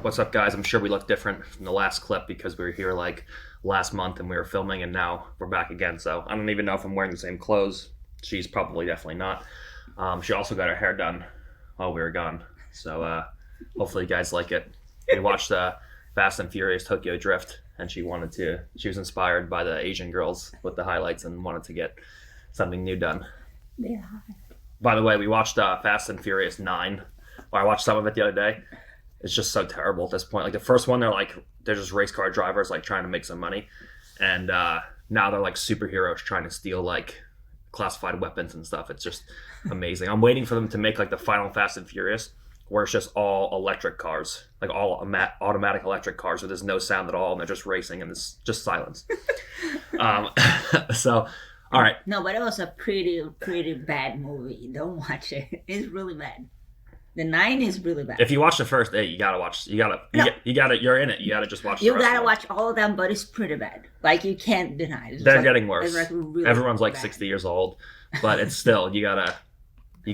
What's up, guys? I'm sure we look different from the last clip because we were here like last month and we were filming, and now we're back again. So I don't even know if I'm wearing the same clothes. She's probably definitely not. She also got her hair done while we were gone. So hopefully you guys like it. We watched Fast and Furious Tokyo Drift, and she was inspired by the Asian girls with the highlights and wanted to get something new done. Yeah. By the way, we watched Fast and Furious 9. I watched some of it the other day. It's just so terrible at this point. Like the first one, they're just race car drivers like trying to make some money, and now they're like superheroes trying to steal like classified weapons and stuff. It's just amazing. I'm waiting for them to make like the final Fast and Furious, where it's just all electric cars, like all automatic electric cars where there's no sound at all, and they're just racing and it's just silence. So, all right. No, but it was a pretty bad movie. Don't watch it. It's really bad. The 9 is really bad. If you watch the first 8, you gotta watch. You're in it. You gotta just watch. You gotta watch all of them, but it's pretty bad. Like you can't deny it. They're getting worse. Like really Everyone's like bad. 60 years old, but it's still you gotta. The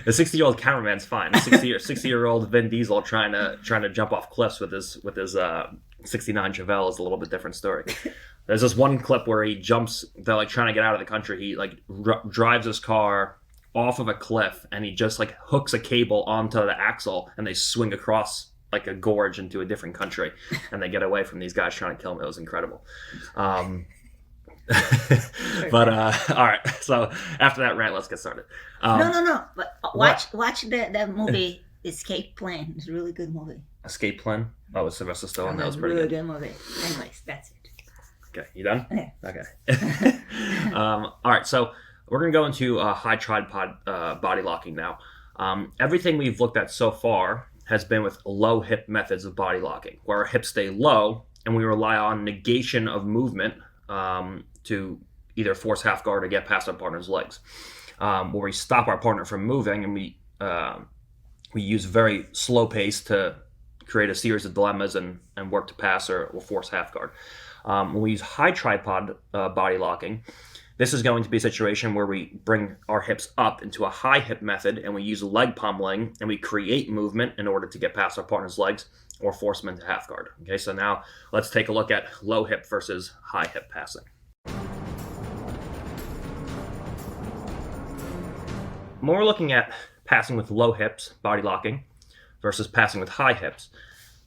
60-year-old cameraman's fine. The 60-year-old Vin Diesel trying to jump off cliffs with his 69 Chevelle is a little bit different story. There's this one clip where he jumps. They're like trying to get out of the country. He like drives his car off of a cliff, and he just like hooks a cable onto the axle, and they swing across like a gorge into a different country, and they get away from these guys trying to kill him. It was incredible. But all right. So after that rant, let's get started. No. But watch that movie, Escape Plan. It's a really good movie. Escape Plan. Oh, with Sylvester Stallone. That was pretty really good. good movie. Anyways, that's it. Okay, you done? Yeah. Okay. All right. So we're gonna go into high tripod body locking now. Everything we've looked at so far has been with low hip methods of body locking, where our hips stay low and we rely on negation of movement to either force half guard or get past our partner's legs, where we stop our partner from moving, and we use very slow pace to create a series of dilemmas and work to pass or force half guard. When we use high tripod body locking, this is going to be a situation where we bring our hips up into a high hip method, and we use leg pummeling, and we create movement in order to get past our partner's legs or force them into half guard. Okay, so now let's take a look at low hip versus high hip passing. When we're looking at passing with low hips, body locking, versus passing with high hips,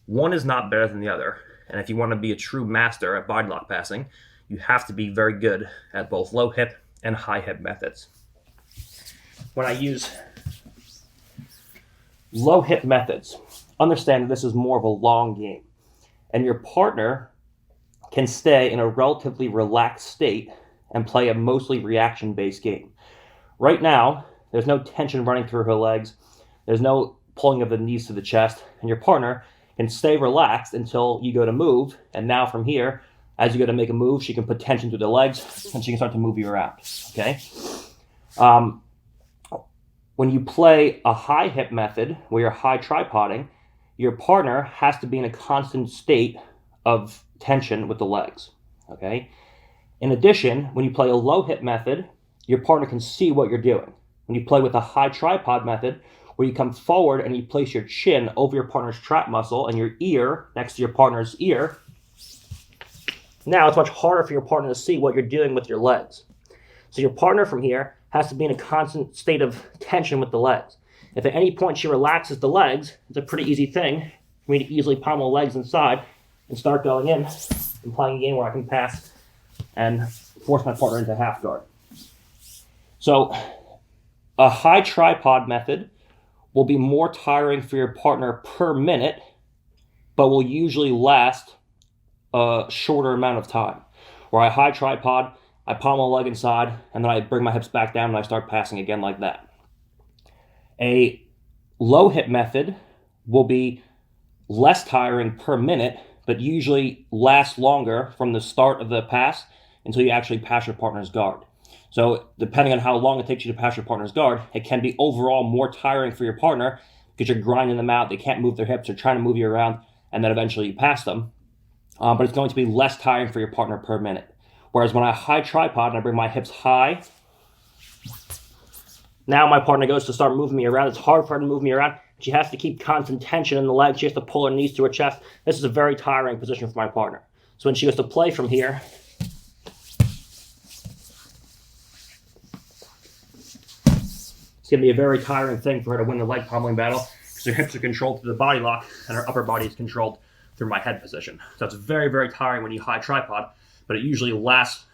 one is not better than the other. And if you want to be a true master at body lock passing, you have to be very good at both low hip and high hip methods. When I use low hip methods, understand that this is more of a long game, and your partner can stay in a relatively relaxed state and play a mostly reaction-based game. Right now, there's no tension running through her legs. There's no pulling of the knees to the chest. And your partner can stay relaxed until you go to move. And now from here, as you go to make a move, she can put tension through the legs and she can start to move you around. Okay? When you play a high hip method where you're high tripoding, your partner has to be in a constant state of tension with the legs. Okay? In addition, when you play a low hip method, your partner can see what you're doing. When you play with a high tripod method, where you come forward and you place your chin over your partner's trap muscle and your ear next to your partner's ear, now it's much harder for your partner to see what you're doing with your legs. So your partner from here has to be in a constant state of tension with the legs. If at any point she relaxes the legs, it's a pretty easy thing for me to easily pommel legs inside and start going in and playing a game where I can pass and force my partner into half guard. So a high tripod method will be more tiring for your partner per minute, but will usually last a shorter amount of time. Where I high tripod, I pommel a leg inside, and then I bring my hips back down and I start passing again like that. A low hip method will be less tiring per minute, but usually lasts longer from the start of the pass until you actually pass your partner's guard. So depending on how long it takes you to pass your partner's guard, it can be overall more tiring for your partner because you're grinding them out. They can't move their hips. They're trying to move you around, and then eventually you pass them. But it's going to be less tiring for your partner per minute. Whereas when I high tripod and I bring my hips high Now my partner goes to start moving me around. It's hard for her to move me around. She has to keep constant tension in the legs. She has to pull her knees to her chest. This is a very tiring position for my partner. So when she goes to play from here, it's going to be a very tiring thing for her to win the leg pummeling battle because her hips are controlled through the body lock and her upper body is controlled through my head position. So it's very, very tiring when you high tripod, but it usually lasts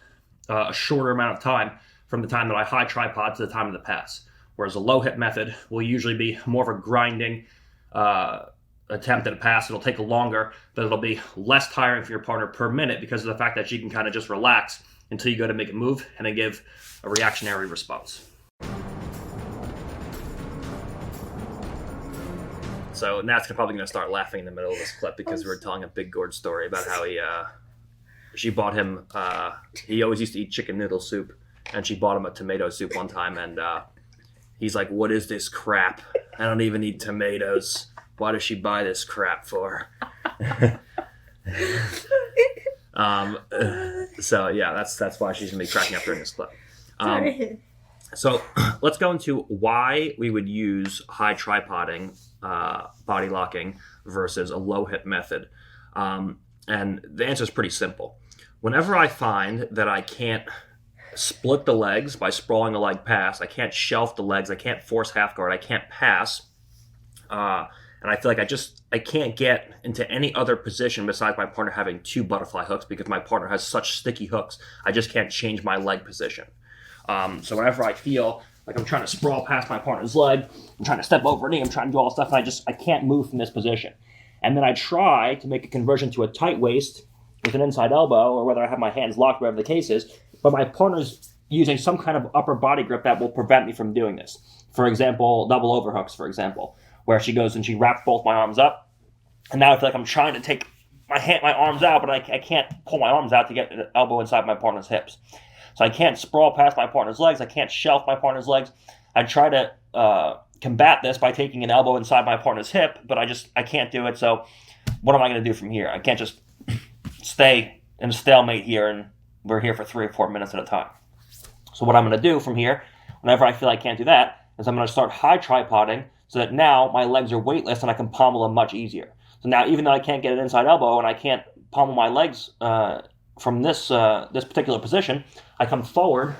a shorter amount of time from the time that I high tripod to the time of the pass. Whereas a low hip method will usually be more of a grinding attempt at a pass. It'll take longer, but it'll be less tiring for your partner per minute because of the fact that she can kind of just relax until you go to make a move and then give a reactionary response. So Nat's probably going to start laughing in the middle of this clip because we're telling a Big Gourd story about how she bought him, he always used to eat chicken noodle soup, and she bought him a tomato soup one time, and he's like, "What is this crap? I don't even eat tomatoes. Why does she buy this crap for?" So yeah, that's why she's going to be cracking up during this clip. So let's go into why we would use high tripoding, body locking, versus a low hip method. And the answer is pretty simple. Whenever I find that I can't split the legs by sprawling a leg pass, I can't shelf the legs, I can't force half guard, I can't pass, and I feel like I can't get into any other position besides my partner having two butterfly hooks because my partner has such sticky hooks, I just can't change my leg position. So whenever I feel like I'm trying to sprawl past my partner's leg, I'm trying to step over a knee, I'm trying to do all this stuff, and I can't move from this position. And then I try to make a conversion to a tight waist with an inside elbow, or whether I have my hands locked, whatever the case is, but my partner's using some kind of upper body grip that will prevent me from doing this. For example, double overhooks, for example, where she goes and she wraps both my arms up, and now I feel like I'm trying to take my arms out, but I can't pull my arms out to get the elbow inside my partner's hips. So I can't sprawl past my partner's legs. I can't shelf my partner's legs. I try to combat this by taking an elbow inside my partner's hip, but I can't do it. So what am I going to do from here? I can't just stay in a stalemate here, and we're here for 3 or 4 minutes at a time. So what I'm going to do from here, whenever I feel I can't do that, is I'm going to start high tripoding so that now my legs are weightless and I can pommel them much easier. So now even though I can't get an inside elbow and I can't pommel my legs from this particular position, I come forward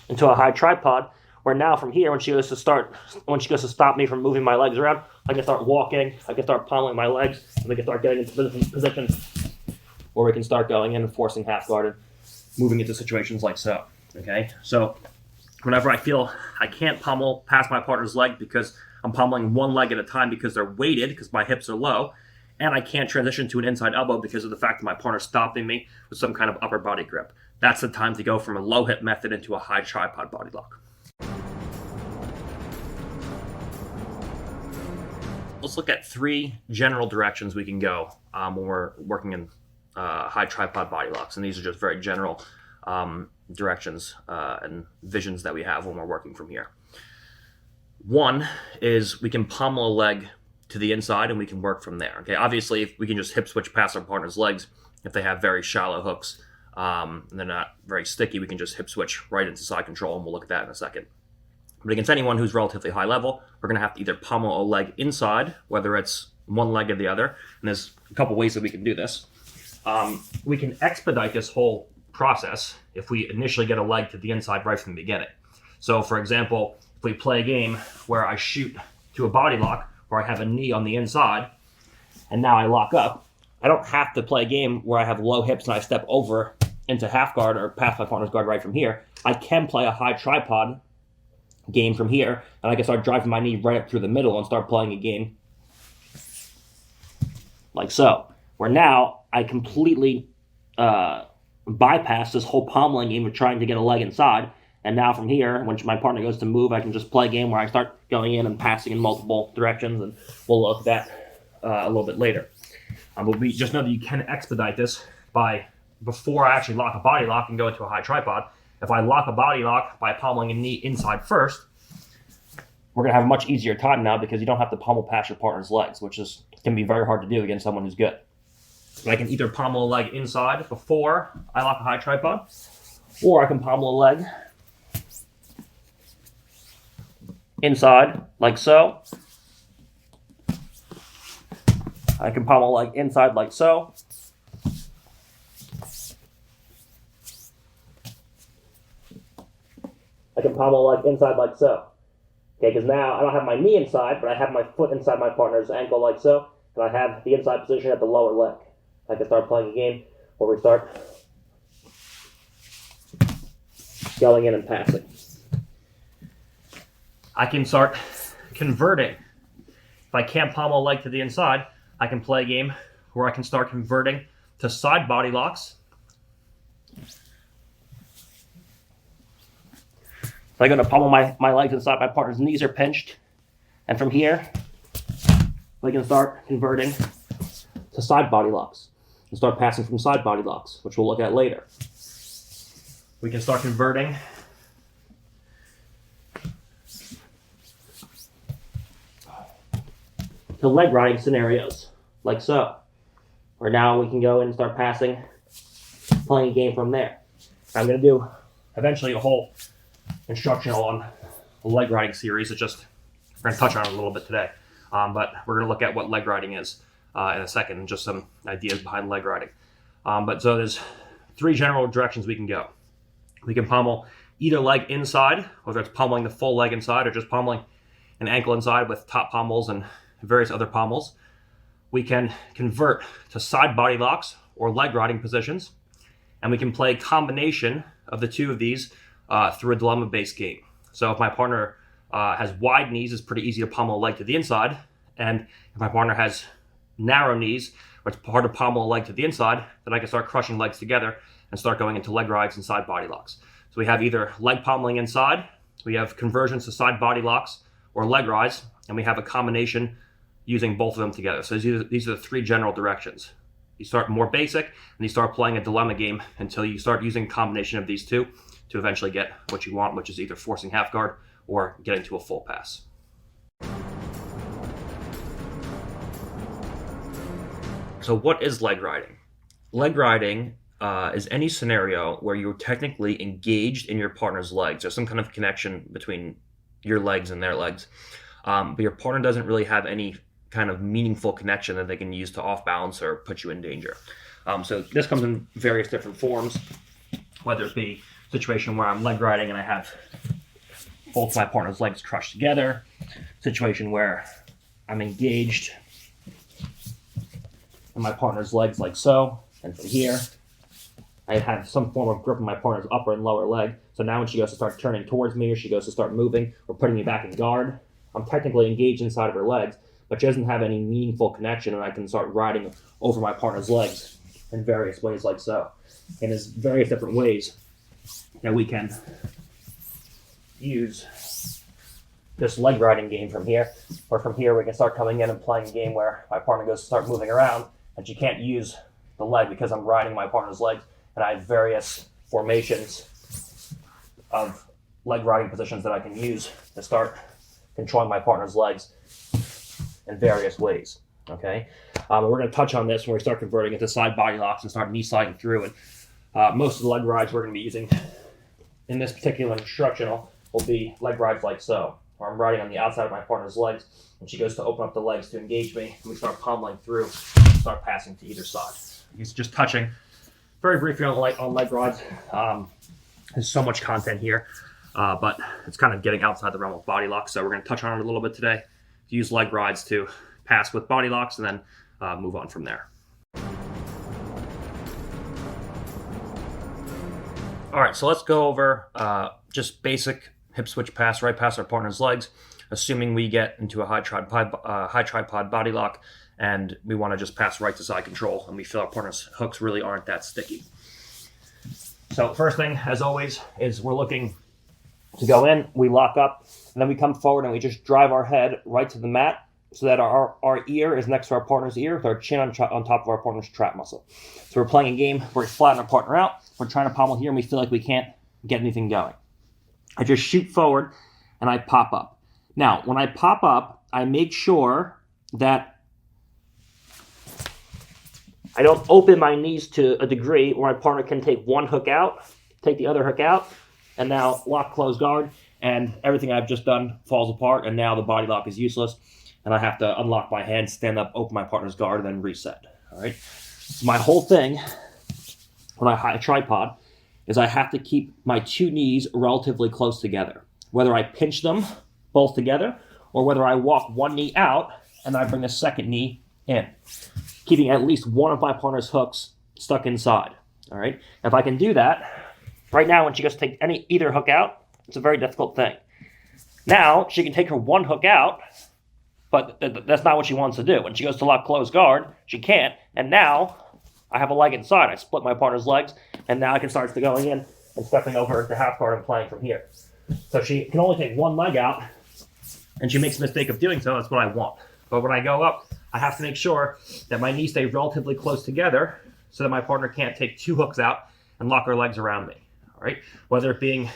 into a high tripod where now from here, when she goes to stop me from moving my legs around, I can start walking, I can start pommeling my legs, and I can start getting into positions where we can start going in and forcing half guard and moving into situations like so. Okay, so whenever I feel I can't pommel past my partner's leg because I'm pommeling one leg at a time because they're weighted, because my hips are low, and I can't transition to an inside elbow because of the fact that my partner's stopping me with some kind of upper body grip, that's the time to go from a low hip method into a high tripod body lock. Let's look at 3 general directions we can go when we're working in high tripod body locks. And these are just very general directions and visions that we have when we're working from here. One is we can pommel a leg to the inside and we can work from there. Okay, obviously if we can just hip switch past our partner's legs if they have very shallow hooks and they're not very sticky, we can just hip switch right into side control, and we'll look at that in a second. But against anyone who's relatively high level, we're going to have to either pommel a leg inside, whether it's one leg or the other, and there's a couple ways that we can do this. We can expedite this whole process if we initially get a leg to the inside right from the beginning. So for example, if we play a game where I shoot to a body lock, where I have a knee on the inside, and now I lock up, I don't have to play a game where I have low hips and I step over into half guard or past my partner's guard right from here. I can play a high tripod game from here, and I can start driving my knee right up through the middle and start playing a game like so, where now I completely bypass this whole pommeling game of trying to get a leg inside, and now from here, when my partner goes to move, I can just play a game where I start going in and passing in multiple directions, and we'll look at that a little bit later. But we just know that you can expedite this by, before I actually lock a body lock and go into a high tripod, if I lock a body lock by pommeling a knee inside first, we're going to have a much easier time now because you don't have to pommel past your partner's legs, which can be very hard to do against someone who's good. So I can either pommel a leg inside before I lock a high tripod, or I can pommel a leg inside, like so. I can pommel like inside, like so. I can pommel like inside, like so. Okay, because now I don't have my knee inside, but I have my foot inside my partner's ankle, like so, and I have the inside position at the lower leg. I can start playing a game where we start going in and passing. I can start converting. If I can't pommel a leg to the inside, I can play a game where I can start converting to side body locks. I'm going to pommel my legs inside my partner's knees are pinched. And from here, we can start converting to side body locks and start passing from side body locks, which we'll look at later. We can start converting to leg riding scenarios, like so. Or now we can go in and start passing, playing a game from there. I'm going to do eventually a whole instructional on the leg riding series. We're going to touch on it a little bit today. But we're going to look at what leg riding is in a second, and just some ideas behind leg riding. But so there's 3 general directions we can go. We can pommel either leg inside, whether it's pommeling the full leg inside or just pommeling an ankle inside with top pommels and various other pommels. We can convert to side body locks or leg riding positions, and we can play a combination of the 2 of these through a dilemma-based game. So if my partner has wide knees, it's pretty easy to pommel a leg to the inside, and if my partner has narrow knees, or it's hard to pommel a leg to the inside, then I can start crushing legs together and start going into leg rides and side body locks. So we have either leg pommeling inside, we have conversions to side body locks or leg rides, and we have a combination using both of them together. So these are the 3 general directions. You start more basic, and you start playing a dilemma game until you start using a combination of these 2 to eventually get what you want, which is either forcing half guard or getting to a full pass. So what is leg riding? Leg riding is any scenario where you're technically engaged in your partner's legs. There's some kind of connection between your legs and their legs. But your partner doesn't really have any kind of meaningful connection that they can use to off balance or put you in danger. So this comes in various different forms, whether it be a situation where I'm leg riding and I have both my partner's legs crushed together, situation where I'm engaged in my partner's legs like so, and from here I have some form of grip on my partner's upper and lower leg. So now when she goes to start turning towards me, or she goes to start moving or putting me back in guard, I'm technically engaged inside of her legs, but she doesn't have any meaningful connection, and I can start riding over my partner's legs in various ways like so. And there's various different ways that we can use this leg riding game from here. Or from here we can start coming in and playing a game where my partner goes to start moving around, and she can't use the leg because I'm riding my partner's legs, and I have various formations of leg riding positions that I can use to start controlling my partner's legs in various ways. Okay, we're going to touch on this when we start converting into side body locks and start knee sliding through. And most of the leg rides we're going to be using in this particular instructional will be leg rides like so, where I'm riding on the outside of my partner's legs, and she goes to open up the legs to engage me, and we start pommeling through, and start passing to either side. He's just touching very briefly on leg rides. There's so much content here, but it's kind of getting outside the realm of body locks, so we're going to touch on it a little bit today. Use leg rides to pass with body locks, and then move on from there. All right, so let's go over just basic hip switch pass, right past our partner's legs, assuming we get into a high tripod body lock, and we want to just pass right to side control, and we feel our partner's hooks really aren't that sticky. So first thing, as always, is we're looking to go in, we lock up, and then we come forward and we just drive our head right to the mat so that our ear is next to our partner's ear with our chin on top of our partner's trap muscle. So we're playing a game where we flatten our partner out, we're trying to pommel here, and we feel like we can't get anything going. I just shoot forward and I pop up. Now, when I pop up, I make sure that I don't open my knees to a degree where my partner can take one hook out, take the other hook out, and now lock, close, guard, and everything I've just done falls apart, and now the body lock is useless, and I have to unlock my hand, stand up, open my partner's guard, and then reset. All right. So my whole thing when I high tripod is I have to keep my two knees relatively close together, whether I pinch them both together or whether I walk one knee out and I bring the second knee in, keeping at least one of my partner's hooks stuck inside. All right. If I can do that, right now when she goes to take either hook out, it's a very difficult thing. Now she can take her one hook out, but that's not what she wants to do. When she goes to lock closed guard, she can't. And now I have a leg inside. I split my partner's legs, and now I can start going in and stepping over to half guard and playing from here. So she can only take one leg out, and she makes a mistake of doing so. That's what I want. But when I go up, I have to make sure that my knees stay relatively close together so that my partner can't take two hooks out and lock her legs around me. All right? Whether it being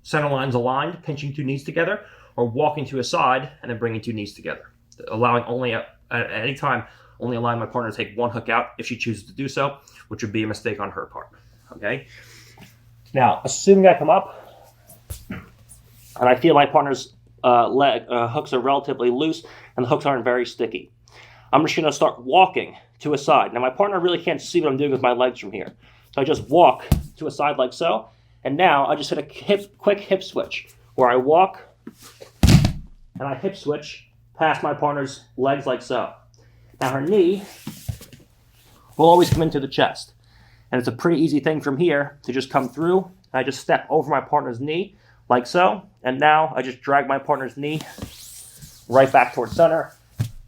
center lines aligned, pinching two knees together, or walking to a side and then bringing two knees together. Allowing only at any time, only allowing my partner to take one hook out if she chooses to do so, which would be a mistake on her part. Okay? Now, assuming I come up and I feel my partner's hooks are relatively loose and the hooks aren't very sticky, I'm just going to start walking to a side. Now, my partner really can't see what I'm doing with my legs from here. So I just walk to a side like so, and now I just hit a quick hip switch where I walk and I hip switch past my partner's legs like so. Now her knee will always come into the chest. And it's a pretty easy thing from here to just come through. I just step over my partner's knee like so. And now I just drag my partner's knee right back towards center.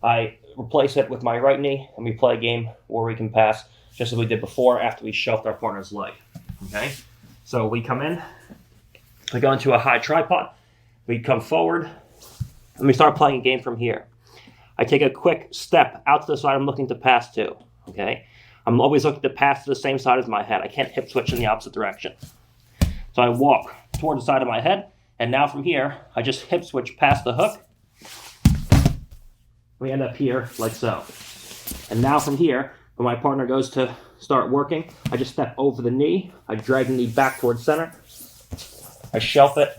I replace it with my right knee and we play a game where we can pass just as we did before after we shelved our partner's leg. Okay? So we come in, we go into a high tripod, we come forward, and we start playing a game from here. I take a quick step out to the side I'm looking to pass to, okay? I'm always looking to pass to the same side as my head. I can't hip switch in the opposite direction. So I walk toward the side of my head, and now from here, I just hip switch past the hook. We end up here like so. And now from here, when my partner goes to start working, I just step over the knee, I drag the knee back towards center, I shelf it,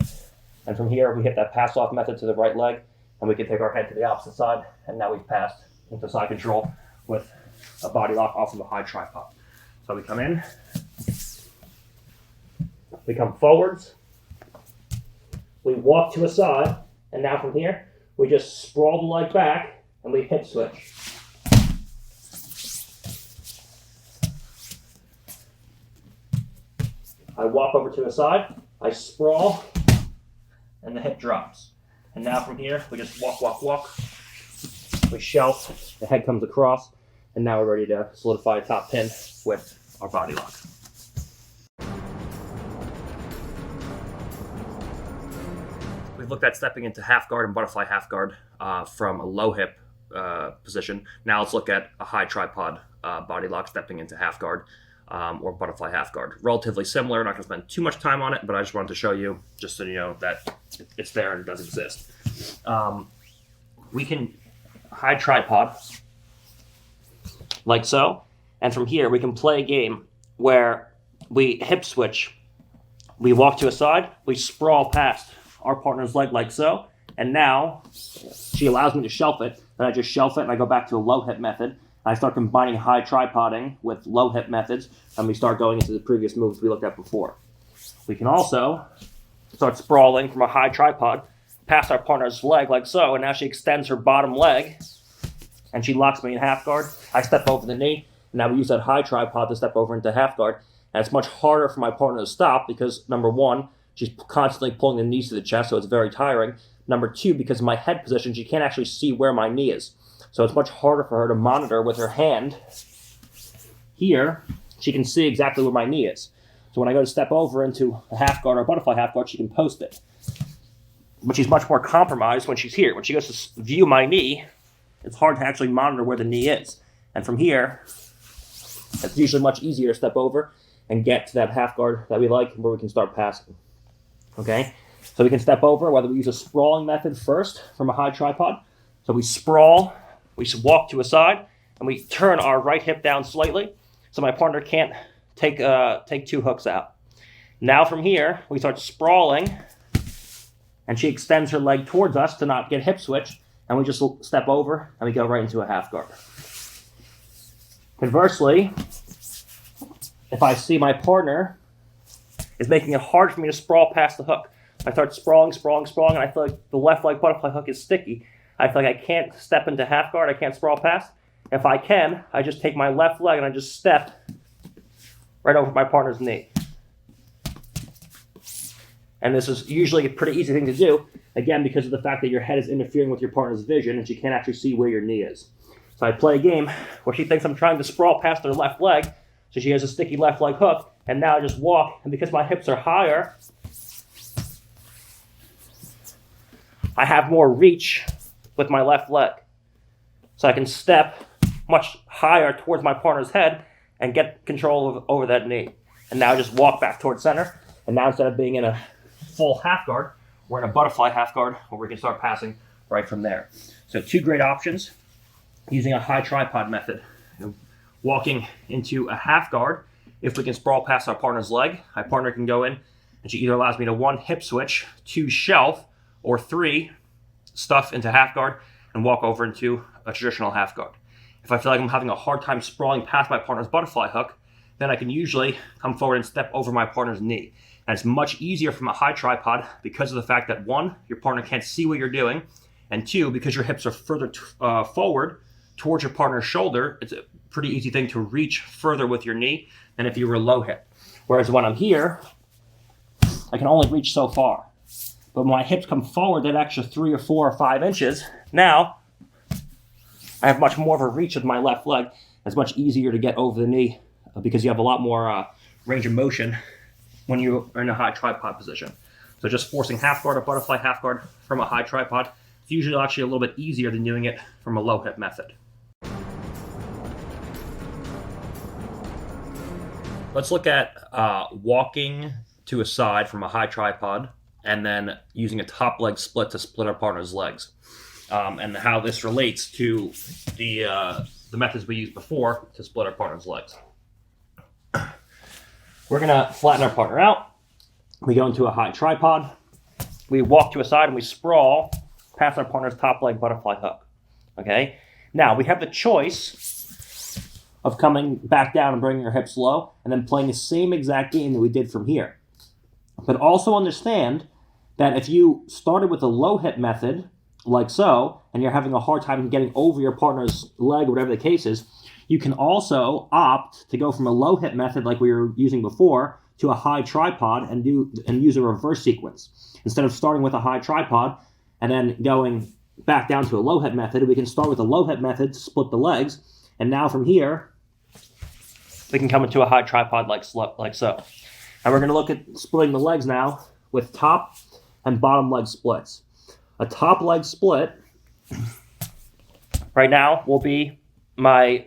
and from here we hit that pass-off method to the right leg, and we can take our head to the opposite side, and now we've passed into side control with a body lock off of a high tripod. So we come in, we come forwards, we walk to a side, and now from here, we just sprawl the leg back, and we hip switch. I walk over to a side, I sprawl, and the hip drops. And now from here, we just walk. We shelf, the head comes across, and now we're ready to solidify a top pin with our body lock. We've looked at stepping into half guard and butterfly half guard from a low hip position. Now let's look at a high tripod body lock stepping into half guard. Or butterfly half guard. Relatively similar, not going to spend too much time on it, but I just wanted to show you, just so you know that it's there and it does exist. We can high tripod, like so, and from here we can play a game where we hip switch, we walk to a side, we sprawl past our partner's leg like so, and now she allows me to shelf it, then I just shelf it and I go back to a low hip method. I start combining high tripoding with low hip methods, and we start going into the previous moves we looked at before. We can also start sprawling from a high tripod past our partner's leg like so, and now she extends her bottom leg, and she locks me in half guard. I step over the knee, and now we use that high tripod to step over into half guard, and it's much harder for my partner to stop because, number one, she's constantly pulling the knees to the chest, so it's very tiring. Number two, because of my head position, she can't actually see where my knee is. So it's much harder for her to monitor with her hand. Here, she can see exactly where my knee is. So when I go to step over into a half guard or a butterfly half guard, she can post it. But she's much more compromised when she's here. When she goes to view my knee, it's hard to actually monitor where the knee is. And from here, it's usually much easier to step over and get to that half guard that we like where we can start passing. Okay? So we can step over, whether we use a sprawling method first from a high tripod. So we sprawl, we walk to a side, and we turn our right hip down slightly so my partner can't take two hooks out. Now from here, we start sprawling, and she extends her leg towards us to not get hip switched, and we just step over and we go right into a half guard. Conversely, if I see my partner is making it hard for me to sprawl past the hook, I start sprawling, and I feel like the left leg butterfly hook is sticky. I feel like I can't step into half guard, I can't sprawl past. If I can, I just take my left leg and I just step right over my partner's knee. And this is usually a pretty easy thing to do, again, because of the fact that your head is interfering with your partner's vision and she can't actually see where your knee is. So I play a game where she thinks I'm trying to sprawl past her left leg, so she has a sticky left leg hook, and now I just walk, and because my hips are higher, I have more reach with my left leg. So I can step much higher towards my partner's head and get control over that knee. And now I just walk back towards center, and now instead of being in a full half guard, we're in a butterfly half guard where we can start passing right from there. So 2 great options using a high tripod method. Walking into a half guard, if we can sprawl past our partner's leg, my partner can go in and she either allows me to 1, hip switch, 2, shelf, or 3, stuff into half guard and walk over into a traditional half guard. If I feel like I'm having a hard time sprawling past my partner's butterfly hook, then I can usually come forward and step over my partner's knee. And it's much easier from a high tripod because of the fact that 1, your partner can't see what you're doing, and 2, because your hips are further forward towards your partner's shoulder, it's a pretty easy thing to reach further with your knee than if you were low hip. Whereas when I'm here, I can only reach so far. But when my hips come forward that extra 3 or 4 or 5 inches, now I have much more of a reach with my left leg. It's much easier to get over the knee because you have a lot more range of motion when you are in a high tripod position. So just forcing half guard or butterfly half guard from a high tripod is usually actually a little bit easier than doing it from a low hip method. Let's look at walking to a side from a high tripod and then using a top leg split to split our partner's legs. And how this relates to the methods we used before to split our partner's legs. We're gonna flatten our partner out. We go into a high tripod. We walk to a side and we sprawl past our partner's top leg butterfly hook. Okay? Now we have the choice of coming back down and bringing our hips low and then playing the same exact game that we did from here. But also understand that if you started with a low hip method, like so, and you're having a hard time getting over your partner's leg, whatever the case is, you can also opt to go from a low hip method like we were using before to a high tripod and use a reverse sequence. Instead of starting with a high tripod and then going back down to a low hip method, we can start with a low hip method to split the legs, and now from here, we can come into a high tripod like so. And we're going to look at splitting the legs now with top and bottom leg splits. A top leg split right now will be my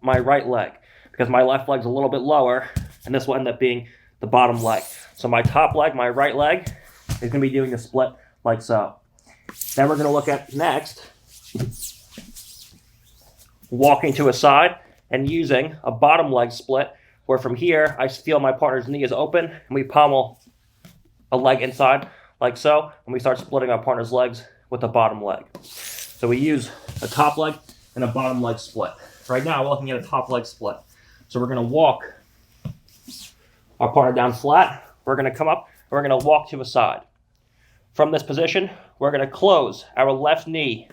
right leg because my left leg's a little bit lower, and this will end up being the bottom leg. So my top leg, my right leg, is going to be doing a split like so. Then we're going to look at next walking to a side and using a bottom leg split, where from here I feel my partner's knee is open and we pommel a leg inside like so, and we start splitting our partner's legs with the bottom leg. So we use a top leg and a bottom leg split. Right now we're looking at a top leg split. So we're going to walk our partner down flat, we're going to come up, and we're going to walk to a side. From this position, we're going to close our left knee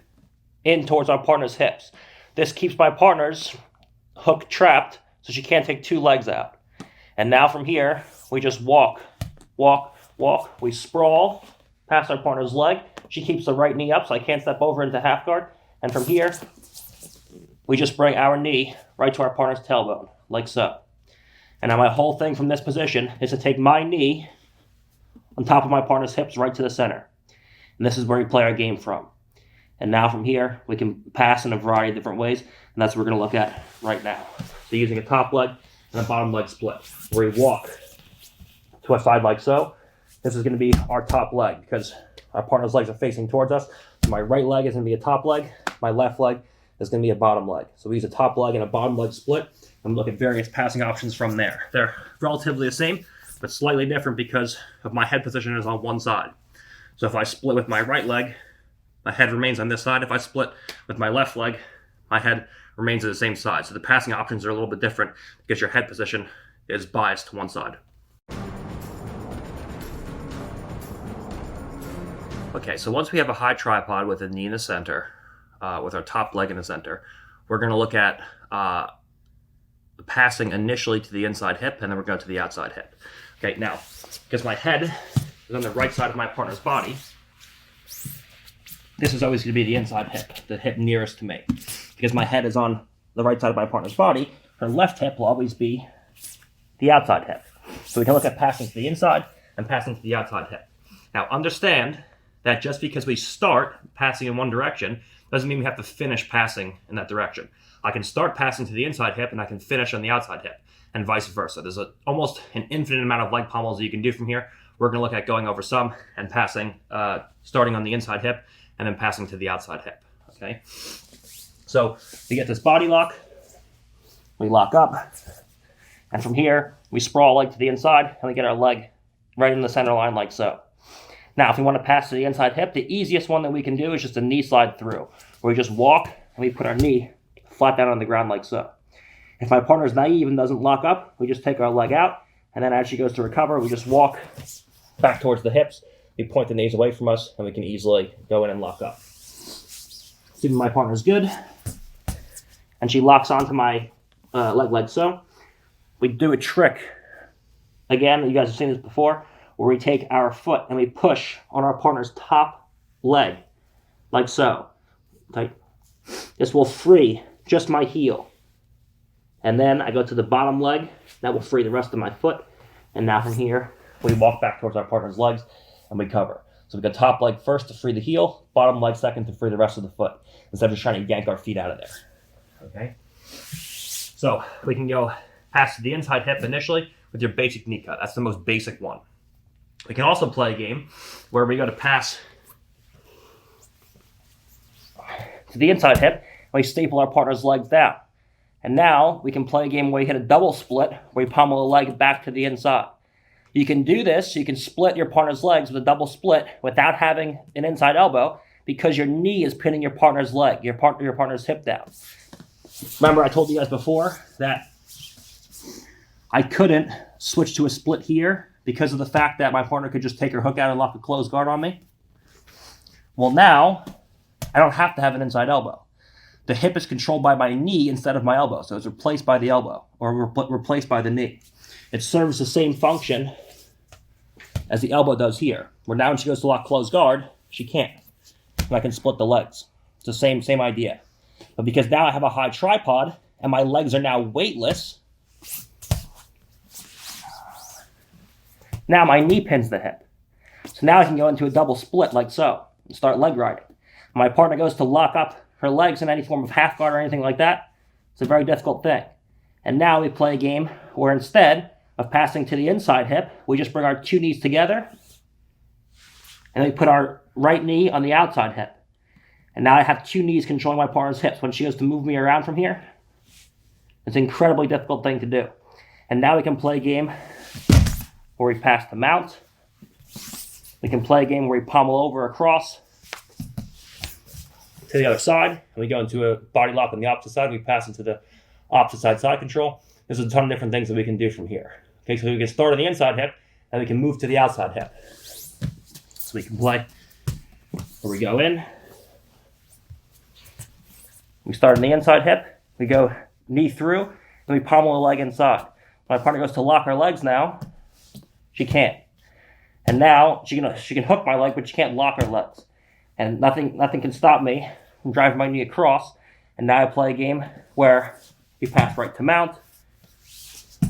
in towards our partner's hips. This keeps my partner's hook trapped so she can't take 2 legs out. And now from here, we just walk. We sprawl past our partner's leg. She keeps the right knee up so I can't step over into half guard. And from here, we just bring our knee right to our partner's tailbone, like so. And now my whole thing from this position is to take my knee on top of my partner's hips right to the center. And this is where we play our game from. And now from here, we can pass in a variety of different ways, and that's what we're going to look at right now. So using a top leg and a bottom leg split, where we walk to a side like so. This is going to be our top leg because our partner's legs are facing towards us. So my right leg is going to be a top leg. My left leg is going to be a bottom leg. So we use a top leg and a bottom leg split, and look at various passing options from there. They're relatively the same, but slightly different because of my head position is on one side. So if I split with my right leg, my head remains on this side. If I split with my left leg, my head remains at the same side. So the passing options are a little bit different because your head position is biased to one side. Okay, so once we have a high tripod with a knee in the center, with our top leg in the center, we're going to look at passing initially to the inside hip, and then we're going to the outside hip. Okay, now, because my head is on the right side of my partner's body, this is always going to be the inside hip, the hip nearest to me. Because my head is on the right side of my partner's body, her left hip will always be the outside hip. So we can look at passing to the inside and passing to the outside hip. Now, understand that just because we start passing in one direction doesn't mean we have to finish passing in that direction. I can start passing to the inside hip and I can finish on the outside hip, and vice versa. There's almost an infinite amount of leg pommels that you can do from here. We're going to look at going over some and passing, starting on the inside hip and then passing to the outside hip. Okay. So we get this body lock, we lock up, and from here we sprawl leg to the inside and we get our leg right in the center line like so. Now, if we want to pass to the inside hip, the easiest one that we can do is just a knee slide through, where we just walk and we put our knee flat down on the ground like so. If my partner's naive and doesn't lock up, we just take our leg out, and then as she goes to recover, we just walk back towards the hips. We point the knees away from us, and we can easily go in and lock up. Assuming my partner's good, and she locks onto my leg like so, we do a trick. Again, you guys have seen this before, where we take our foot and we push on our partner's top leg, like so. Okay. This will free just my heel. And then I go to the bottom leg, that will free the rest of my foot. And now from here, we walk back towards our partner's legs and we cover. So we go top leg first to free the heel, bottom leg second to free the rest of the foot, instead of just trying to yank our feet out of there. Okay. So we can go pass to the inside hip initially with your basic knee cut. That's the most basic one. We can also play a game where we go to pass to the inside hip and we staple our partner's legs down. And now we can play a game where we hit a double split where we pommel a leg back to the inside. You can do this, you can split your partner's legs with a double split without having an inside elbow because your knee is pinning your partner's leg, your partner's hip down. Remember, I told you guys before that I couldn't switch to a split here because of the fact that my partner could just take her hook out and lock a closed guard on me. Well, now I don't have to have an inside elbow. The hip is controlled by my knee instead of my elbow, so it's replaced by the elbow or replaced by the knee. It serves the same function as the elbow does here, where now when she goes to lock closed guard, she can't. And I can split the legs. It's the same idea. But because now I have a high tripod and my legs are now weightless, now my knee pins the hip. So now I can go into a double split like so and start leg riding. My partner goes to lock up her legs in any form of half guard or anything like that. It's a very difficult thing. And now we play a game where instead of passing to the inside hip, we just bring our two knees together and we put our right knee on the outside hip. And now I have two knees controlling my partner's hips. When she goes to move me around from here, it's an incredibly difficult thing to do. And now we can play a game where we pass to mount. We can play a game where we pommel over across to the other side, and we go into a body lock on the opposite side. We pass into the opposite side control. There's a ton of different things that we can do from here. Okay, so we can start on the inside hip, and we can move to the outside hip. So we can play where we go in. We start on the inside hip. We go knee through, and we pommel a leg inside. My partner goes to lock her legs now. She can't. And now she can hook my leg, but she can't lock her legs. And nothing can stop me from driving my knee across. And now I play a game where we pass right to mount.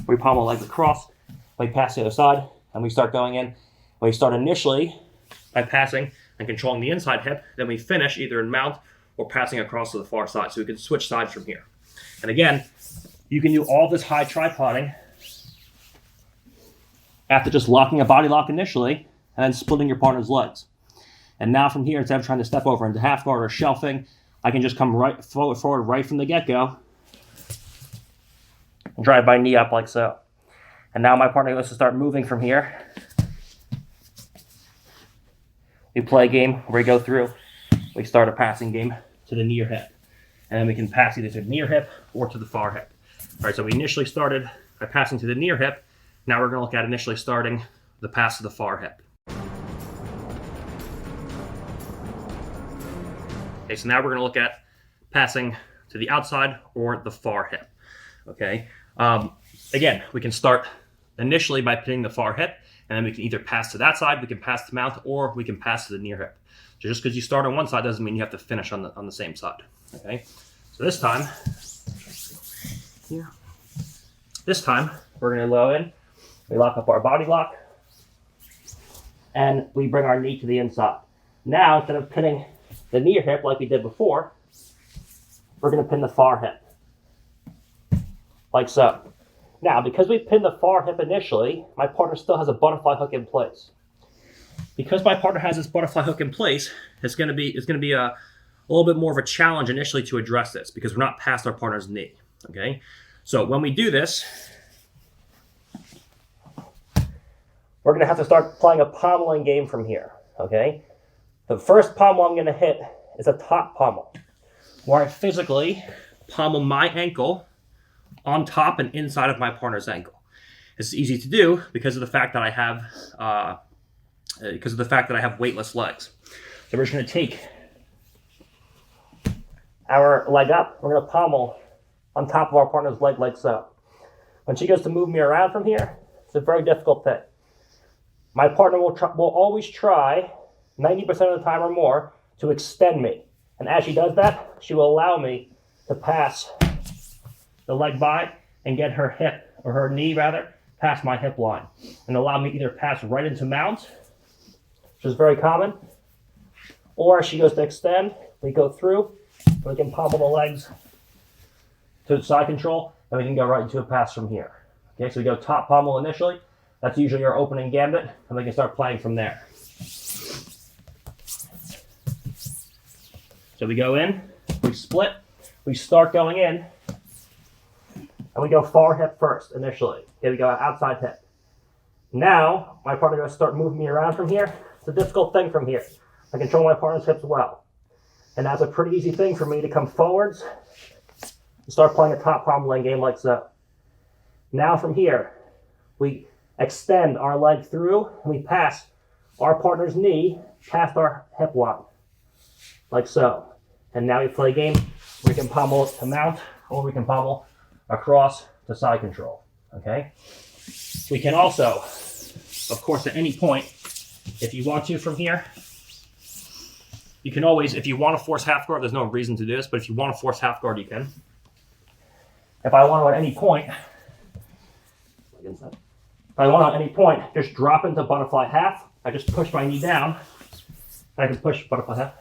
We pommel legs across. We pass the other side, and we start going in. We start initially by passing and controlling the inside hip. Then we finish either in mount or passing across to the far side. So we can switch sides from here. And again, you can do all this high tripoding after just locking a body lock initially and then splitting your partner's legs. And now from here, instead of trying to step over into half guard or shelving, I can just come right forward right from the get-go and drive my knee up like so. And now my partner goes to start moving from here. we play a game where we go through, we start a passing game to the near hip. And then we can pass either to the near hip or to the far hip. All right, so we initially started by passing to the near hip. Now we're going to look at initially starting the pass to the far hip. Okay, so now we're going to look at passing to the outside or the far hip. Okay, again, we can start initially by pinning the far hip, and then we can either pass to that side, we can pass to mount, or we can pass to the near hip. So just because you start on one side doesn't mean you have to finish on the same side. Okay, so this time we're going to go in, we lock up our body lock, and we bring our knee to the inside. Now, instead of pinning the near hip like we did before, we're going to pin the far hip, like so. Now, because we pinned the far hip initially, my partner still has a butterfly hook in place. Because my partner has this butterfly hook in place, it's going to be a little bit more of a challenge initially to address this because we're not past our partner's knee. Okay, so when we do this, we're going to have to start playing a pommeling game from here. Okay, the first pommel I'm going to hit is a top pommel, where I physically pommel my ankle on top and inside of my partner's ankle. It's easy to do because of the fact that I have weightless legs. So we're just going to take our leg up. We're going to pommel on top of our partner's leg like so. When she goes to move me around from here, it's a very difficult thing. My partner will always try 90% of the time or more to extend me. And as she does that, she will allow me to pass the leg by and get her hip, or her knee rather, past my hip line. And allow me either pass right into mount, which is very common, or she goes to extend, we go through, we can pommel the legs to side control, and we can go right into a pass from here. Okay, so we go top pommel initially. That's usually our opening gambit, and we can start playing from there. So we go in, we split, we start going in, and we go far hip first initially. Okay, we go outside hip. Now, my partner goes to start moving me around from here. It's a difficult thing from here. I control my partner's hips well. And that's a pretty easy thing for me to come forwards and start playing a top pommeling game like so. Now from here, we extend our leg through and we pass our partner's knee past our hip line, like so. And now we play a game where we can pommel to mount, or we can pommel across to side control, okay? We can also, of course, at any point, if you want to from here, you can always, if you want to force half guard, there's no reason to do this, but if you want to force half guard, you can. If I want to at any point, just drop into butterfly half. I just push my knee down, and I can push butterfly half,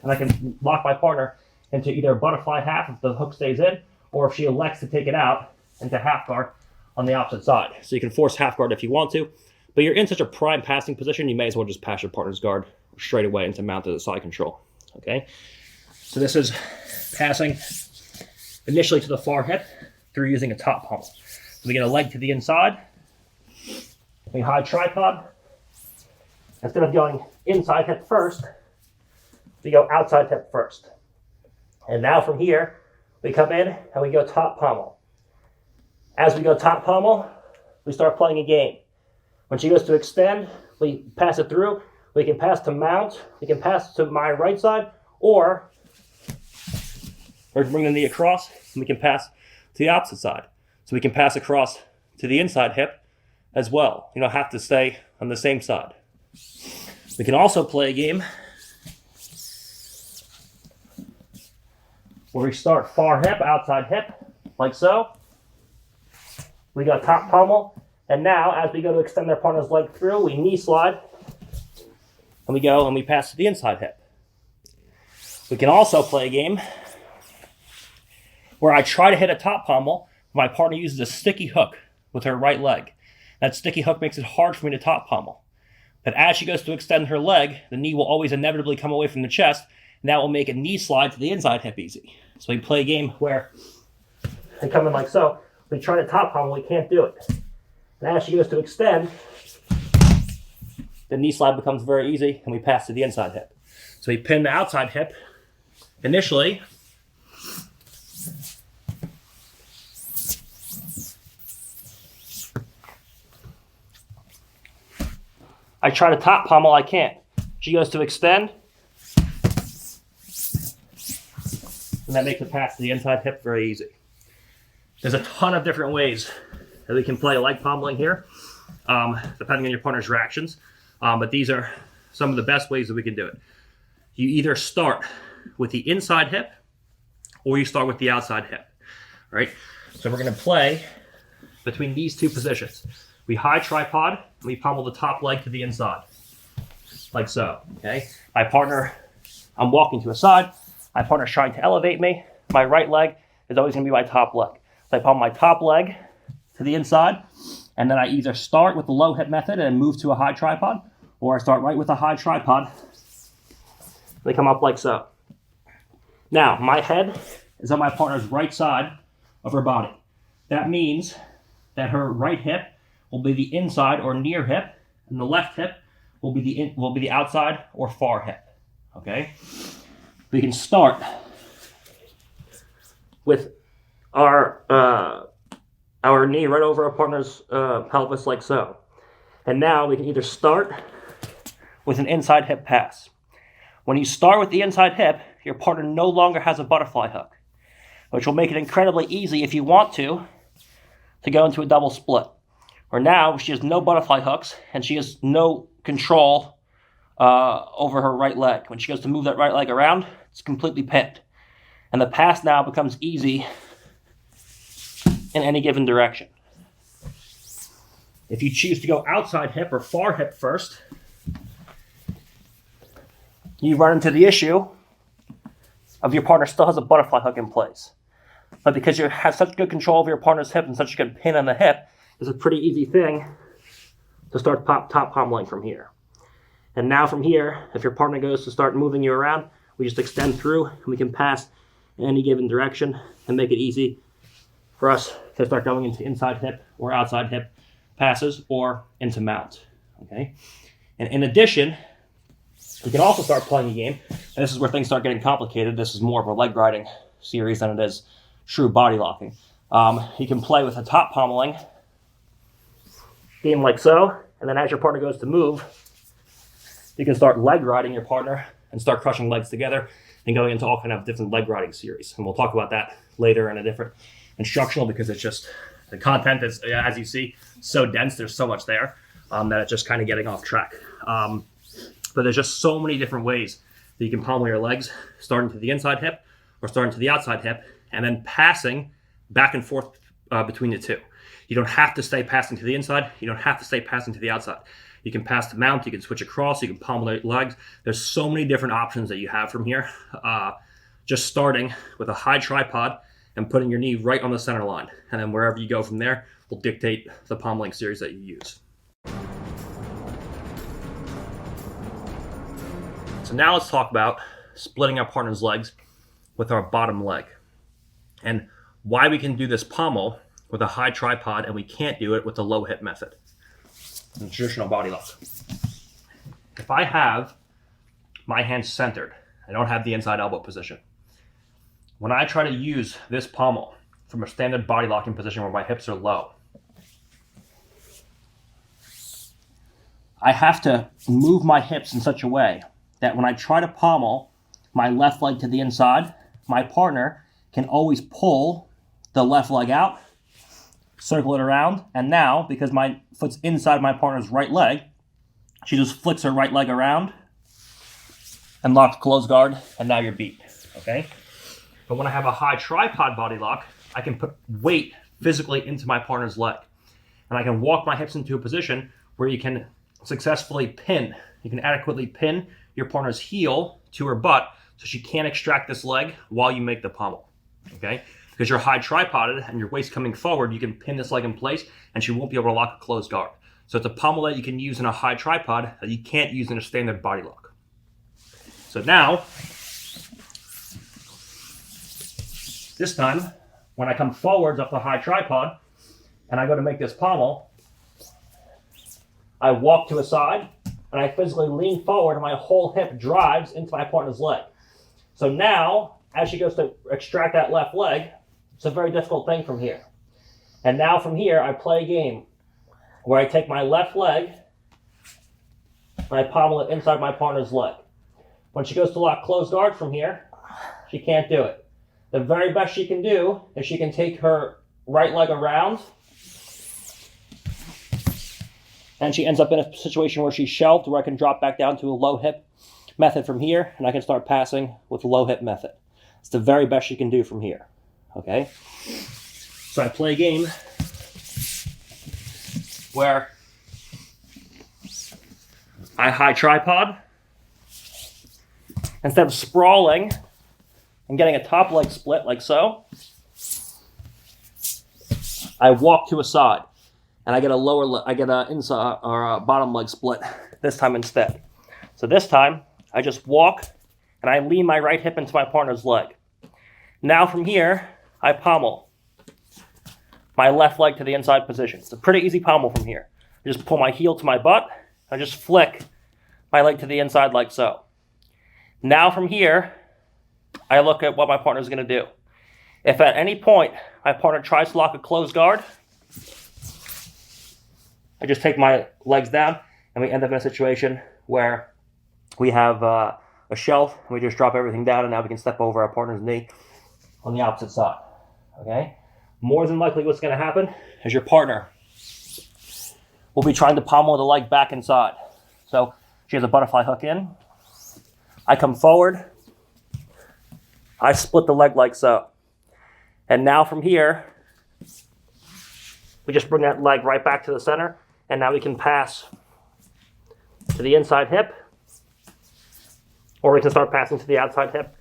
and I can lock my partner into either butterfly half if the hook stays in, or if she elects to take it out, into half guard on the opposite side. So you can force half guard if you want to, but you're in such a prime passing position, you may as well just pass your partner's guard straight away into mount to the side control. Okay, so this is passing initially to the far hip through using a top pommel. So we get a leg to the inside, we high tripod. Instead of going inside hip first, we go outside hip first. And now from here, we come in and we go top pommel. As we go top pommel, we start playing a game. When she goes to extend, we pass it through. We can pass to mount. We can pass to my right side, or bring the knee across, and we can pass to the opposite side. So we can pass across to the inside hip as well. You don't have to stay on the same side. We can also play a game where we start far hip, outside hip, like so. We go top pommel, and now as we go to extend their partner's leg through, we knee slide, and we go and we pass to the inside hip. We can also play a game where I try to hit a top pommel. My partner uses a sticky hook with her right leg. That sticky hook makes it hard for me to top pommel. But as she goes to extend her leg, the knee will always inevitably come away from the chest, and that will make a knee slide to the inside hip easy. So we play a game where they come in like so. We try to top pommel, we can't do it. And as she goes to extend, the knee slide becomes very easy and we pass to the inside hip. So we pin the outside hip initially. I try to top pommel, I can't. She goes to extend. And that makes the pass to the inside hip very easy. There's a ton of different ways that we can play leg pommeling here, depending on your partner's reactions. But these are some of the best ways that we can do it. You either start with the inside hip or you start with the outside hip. All right? So we're going to play between these two positions. We high tripod and we pommel the top leg to the inside, like so. Okay? My partner, I'm walking to a side. My partner's trying to elevate me. My right leg is always going to be my top leg. So I pommel my top leg to the inside, and then I either start with the low hip method and move to a high tripod, or I start right with a high tripod. They come up like so. Now, my head is on my partner's right side of her body. That means that her right hip will be the inside or near hip, and the left hip will be the outside or far hip. Okay? We can start with our knee right over our partner's pelvis like so. And now we can either start with an inside hip pass. When you start with the inside hip, your partner no longer has a butterfly hook, which will make it incredibly easy if you want to go into a double split. Or now she has no butterfly hooks and she has no control over her right leg. When she goes to move that right leg around, it's completely pinned. And the pass now becomes easy in any given direction. If you choose to go outside hip or far hip first, you run into the issue of your partner still has a butterfly hook in place. But because you have such good control over your partner's hip and such a good pin on the hip, it's a pretty easy thing to start top pommeling from here. And now from here, if your partner goes to start moving you around, we just extend through and we can pass in any given direction and make it easy for us to start going into inside hip or outside hip passes or into mount. Okay? And in addition, you can also start playing a game, and this is where things start getting complicated. This is more of a leg riding series than it is true body locking. You can play with a top pommeling game like so, and then as your partner goes to move, you can start leg riding your partner and start crushing legs together and going into all kind of different leg riding series. And we'll talk about that later in a different instructional, because it's just, the content is, as you see, so dense, there's so much there that it's just kind of getting off track. But there's just so many different ways that you can pommel your legs, starting to the inside hip or starting to the outside hip, and then passing back and forth between the two. You don't have to stay passing to the inside. You don't have to stay passing to the outside. You can pass to mount. You can switch across. You can pommel your legs. There's so many different options that you have from here. Just starting with a high tripod and putting your knee right on the center line. And then wherever you go from there will dictate the pommeling series that you use. So now let's talk about splitting our partner's legs with our bottom leg and why we can do this pommel with a high tripod and we can't do it with the low hip method, the traditional body lock. If I have my hands centered, I don't have the inside elbow position. When I try to use this pommel from a standard body locking position where my hips are low, I have to move my hips in such a way that when I try to pommel my left leg to the inside, my partner can always pull the left leg out, circle it around, and now, because my foot's inside my partner's right leg, she just flicks her right leg around and locks close guard, and now you're beat, okay? But when I have a high tripod body lock, I can put weight physically into my partner's leg. And I can walk my hips into a position where you can successfully pin. You can adequately pin your partner's heel to her butt so she can't extract this leg while you make the pommel, okay? Because you're high tripoded and your waist coming forward, you can pin this leg in place and she won't be able to lock a closed guard. So it's a pommel that you can use in a high tripod that you can't use in a standard body lock. So now, this time, when I come forwards off the high tripod and I go to make this pommel, I walk to a side, and I physically lean forward and my whole hip drives into my partner's leg. So now, as she goes to extract that left leg, it's a very difficult thing from here. And now from here, I play a game where I take my left leg and I pommel it inside my partner's leg. When she goes to lock closed guard from here, she can't do it. The very best she can do is she can take her right leg around, and she ends up in a situation where she's shelved, where I can drop back down to a low hip method from here, and I can start passing with the low hip method. It's the very best she can do from here, okay? So I play a game where I high tripod. Instead of sprawling and getting a top leg split like so, I walk to a side, and I get a inside or a bottom leg split this time instead. So this time, I just walk and I lean my right hip into my partner's leg. Now from here, I pommel my left leg to the inside position. It's a pretty easy pommel from here. I just pull my heel to my butt, I just flick my leg to the inside like so. Now from here, I look at what my partner is going to do. If at any point my partner tries to lock a closed guard, I just take my legs down and we end up in a situation where we have a shelf and we just drop everything down, and now we can step over our partner's knee on the opposite side. Okay? More than likely what's going to happen is your partner will be trying to pommel the leg back inside. So she has a butterfly hook in. I come forward, I split the leg like so. And now from here, we just bring that leg right back to the center, and now we can pass to the inside hip, or we can start passing to the outside hip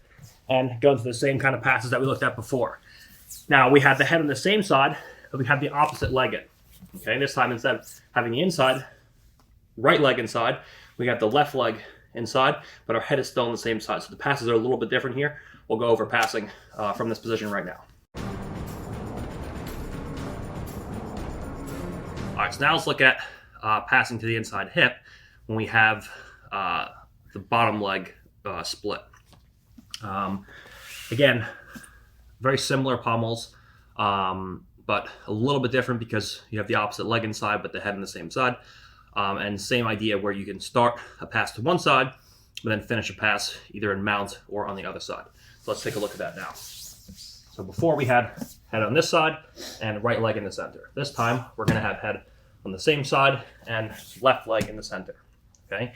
and go to the same kind of passes that we looked at before. Now we have the head on the same side, but we have the opposite leg in. Okay, this time instead of having the inside, right leg inside, we got the left leg inside, but our head is still on the same side. So the passes are a little bit different here. We'll go over passing from this position right now. All right, so now let's look at passing to the inside hip when we have the bottom leg split. Again, very similar pommels, but a little bit different because you have the opposite leg inside, but the head on the same side. And same idea where you can start a pass to one side, but then finish a pass either in mount or on the other side. So let's take a look at that now. So before we had head on this side and right leg in the center. This time we're going to have head on the same side and left leg in the center. Okay.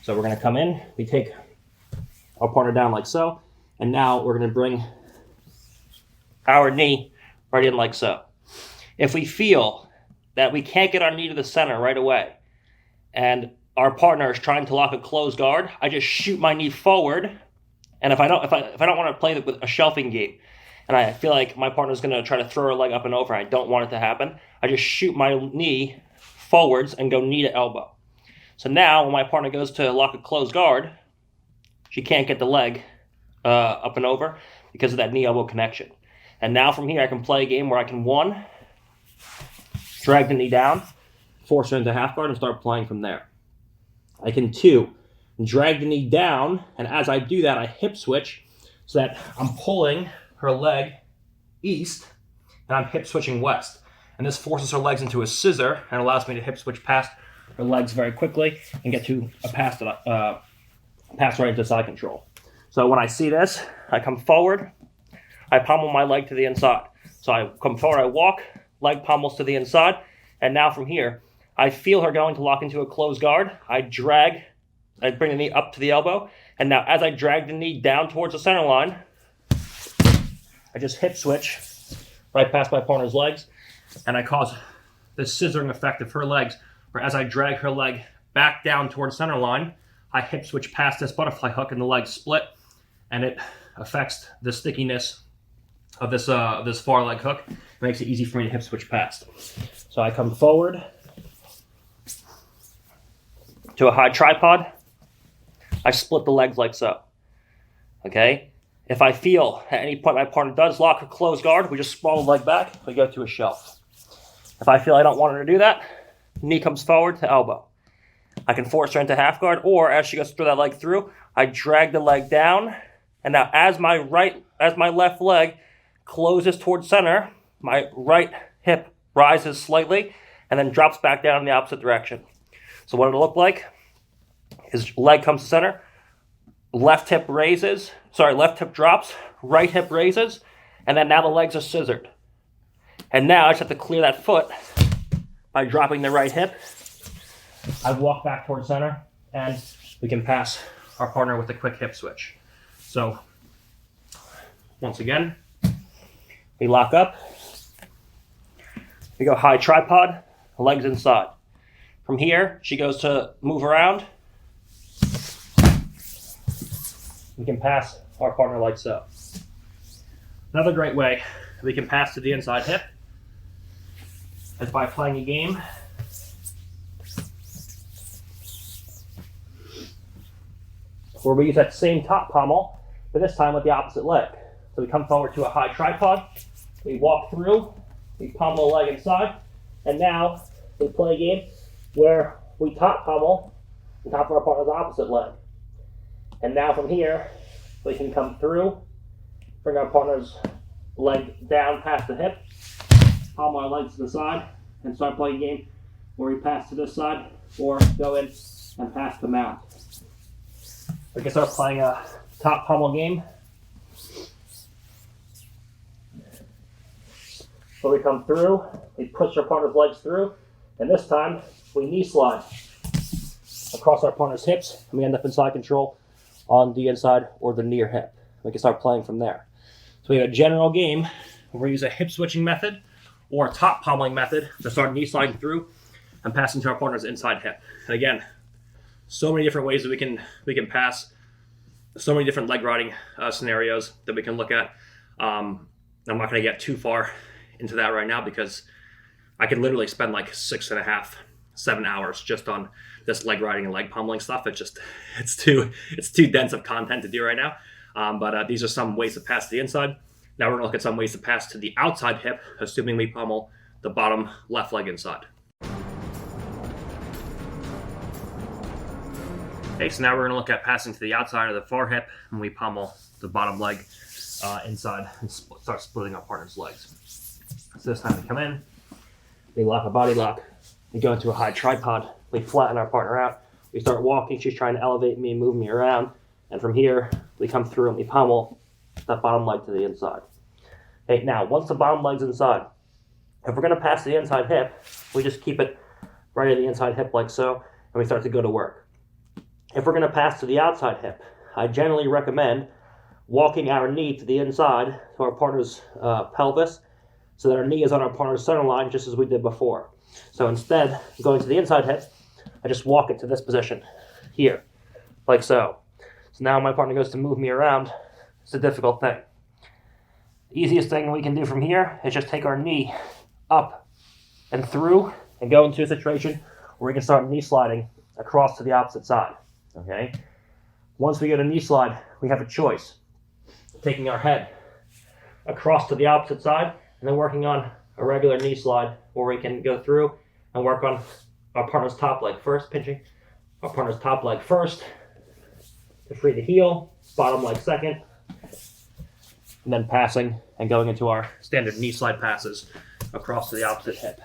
So we're going to come in, we take our partner down like so, and now we're going to bring our knee right in like so. If we feel that we can't get our knee to the center right away, and our partner is trying to lock a closed guard, I just shoot my knee forward. And if I don't want to play with a shelving game, and I feel like my partner's going to try to throw her leg up and over, I don't want it to happen, I just shoot my knee forwards and go knee to elbow. So now when my partner goes to lock a closed guard, she can't get the leg up and over because of that knee-elbow connection. And now from here I can play a game where I can, one, drag the knee down, force her into half guard, and start playing from there. I can, two, drag the knee down, and as I do that, I hip switch so that I'm pulling her leg east, and I'm hip switching west. And this forces her legs into a scissor and allows me to hip switch past her legs very quickly and get to a pass right into side control. So when I see this, I come forward, I pommel my leg to the inside. So I come forward, I walk, leg pommels to the inside, and now from here, I feel her going to lock into a closed guard. I bring the knee up to the elbow, and now as I drag the knee down towards the center line, I just hip switch right past my partner's legs, and I cause this scissoring effect of her legs, where as I drag her leg back down towards center line, I hip switch past this butterfly hook and the leg split, and it affects the stickiness of this far leg hook. It makes it easy for me to hip switch past. So I come forward to a high tripod. I split the legs like so. Okay? If I feel at any point my partner does lock a closed guard, we just sprawl the leg back, we go to a shelf. If I feel I don't want her to do that, knee comes forward to elbow. I can force her into half guard, or as she goes through that leg through, I drag the leg down, and now as my left leg closes towards center, my right hip rises slightly and then drops back down in the opposite direction. So what it'll look like is leg comes to center, left hip drops, right hip raises, and then now the legs are scissored. And now I just have to clear that foot by dropping the right hip. I walk back towards center, and we can pass our partner with a quick hip switch. So, once again, we lock up. We go high tripod, legs inside. From here, she goes to move around. We can pass our partner like so. Another great way we can pass to the inside hip is by playing a game where we use that same top pommel, but this time with the opposite leg. So we come forward to a high tripod, we walk through, we pommel the leg inside, and now we play a game where we top pommel the top of our partner's opposite leg. And now from here, we can come through, bring our partner's leg down past the hip, pommel our legs to the side, and start playing a game where we pass to this side or go in and pass the mount. We can start playing a top pommel game. So we come through, we push our partner's legs through, and this time we knee slide across our partner's hips, and we end up in side control on the inside or the near hip. We can start playing from there. So we have a general game where we use a hip switching method or a top pommeling method to start knee sliding through and passing to our partner's inside hip. And again, so many different ways that we can pass, so many different leg riding scenarios that we can look at. I'm not going to get too far into that right now because I could literally spend like 6.5, 7 hours just on this leg riding and leg pummeling stuff. It's too dense of content to do right now. But these are some ways to pass to the inside. Now we're going to look at some ways to pass to the outside hip, assuming we pummel the bottom left leg inside. Okay, so now we're going to look at passing to the outside of the far hip, and we pummel the bottom leg inside and start splitting our partner's legs. So this time we come in, we lock a body lock, we go into a high tripod, we flatten our partner out, we start walking, she's trying to elevate me and move me around, and from here we come through and we pummel that bottom leg to the inside. Okay, now once the bottom leg's inside, if we're going to pass the inside hip, we just keep it right at the inside hip like so, and we start to go to work. If we're going to pass to the outside hip, I generally recommend walking our knee to the inside to our partner's pelvis so that our knee is on our partner's center line just as we did before. So instead of going to the inside hip, I just walk it to this position here, like so. So now my partner goes to move me around. It's a difficult thing. The easiest thing we can do from here is just take our knee up and through and go into a situation where we can start knee sliding across to the opposite side. Okay. Once we get a knee slide, we have a choice. Taking our head across to the opposite side and then working on a regular knee slide where we can go through and work on our partner's top leg first, pinching our partner's top leg first to free the heel, bottom leg second, and then passing and going into our standard knee slide passes across to the opposite hip.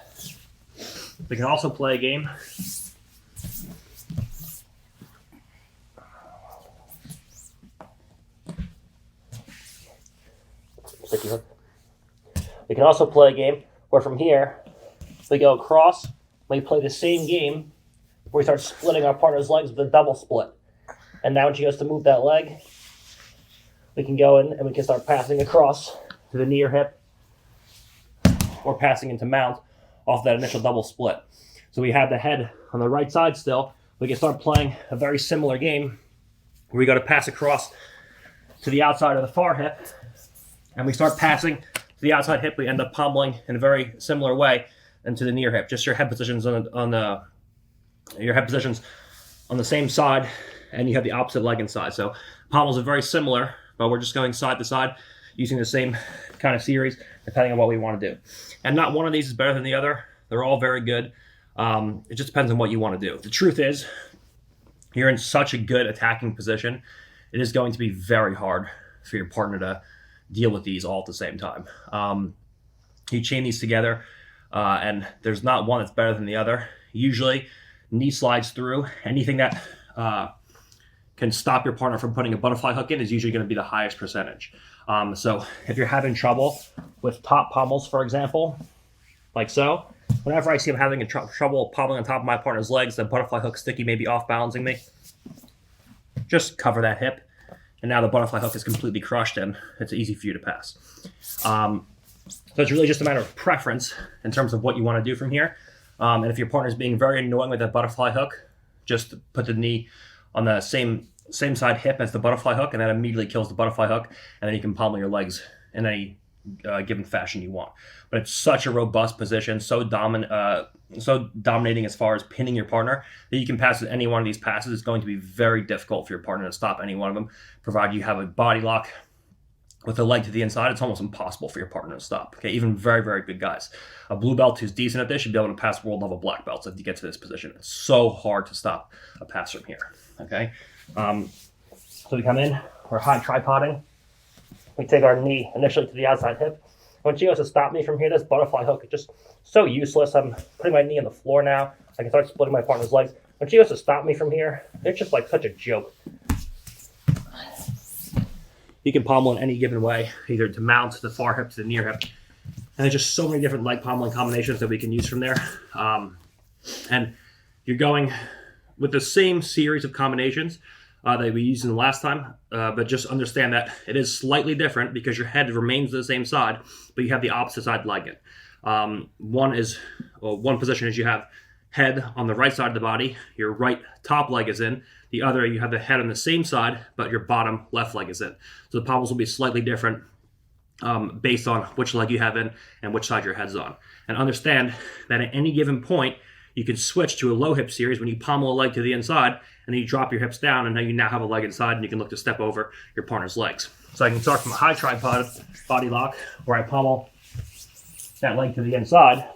We can also play a game where from here we go across, we play the same game where we start splitting our partner's legs with a double split. And now when she goes to move that leg, we can go in and we can start passing across to the knee or hip or passing into mount off that initial double split. So we have the head on the right side still. We can start playing a very similar game where we go to pass across to the outside of the far hip, and we start passing to the outside hip. We end up pummeling in a very similar way into the near hip. Just your head positions on the same side, and you have the opposite leg inside. So pommels are very similar, but we're just going side to side using the same kind of series depending on what we want to do. And not one of these is better than the other. They're all very good. It just depends on what you want to do. The truth is, you're in such a good attacking position, it is going to be very hard for your partner to deal with these all at the same time. You chain these together, and there's not one that's better than the other. Usually, knee slides through. Anything that can stop your partner from putting a butterfly hook in is usually going to be the highest percentage. So if you're having trouble with top pommels, for example, like so, whenever I see him having trouble pommeling on top of my partner's legs, the butterfly hook sticky may be off balancing me, just cover that hip, and now the butterfly hook is completely crushed and it's easy for you to pass. So it's really just a matter of preference in terms of what you want to do from here. And if your partner's being very annoying with that butterfly hook, just put the knee on the same side hip as the butterfly hook, and that immediately kills the butterfly hook, and then you can pommel your legs in any given fashion you want. But it's such a robust position, so dominating as far as pinning your partner, that you can pass any one of these passes. It's going to be very difficult for your partner to stop any one of them, provided you have a body lock with the leg to the inside. It's almost impossible for your partner to stop. Okay, even very, very good guys. A blue belt who's decent at this should be able to pass world level black belts if you get to this position. It's so hard to stop a pass from here. Okay, so we come in, we're high tripoding. We take our knee initially to the outside hip. When she goes to stop me from here, this butterfly hook is just so useless. I'm putting my knee on the floor now. I can start splitting my partner's legs. When she goes to stop me from here, it's just like such a joke. You can pommel in any given way, either to mount, the far hip, to the near hip. And there's just so many different leg pommeling combinations that we can use from there. And you're going with the same series of combinations that we used in the last time, but just understand that it is slightly different because your head remains the same side, but you have the opposite side leg in. One position is you have head on the right side of the body, your right top leg is in. The other, you have the head on the same side, but your bottom left leg is in. So the pommels will be slightly different based on which leg you have in and which side your head's on. And understand that at any given point, you can switch to a low hip series when you pommel a leg to the inside, and then you drop your hips down, and now you have a leg inside, and you can look to step over your partner's legs. So I can start from a high tripod body lock, where I pommel that leg to the inside.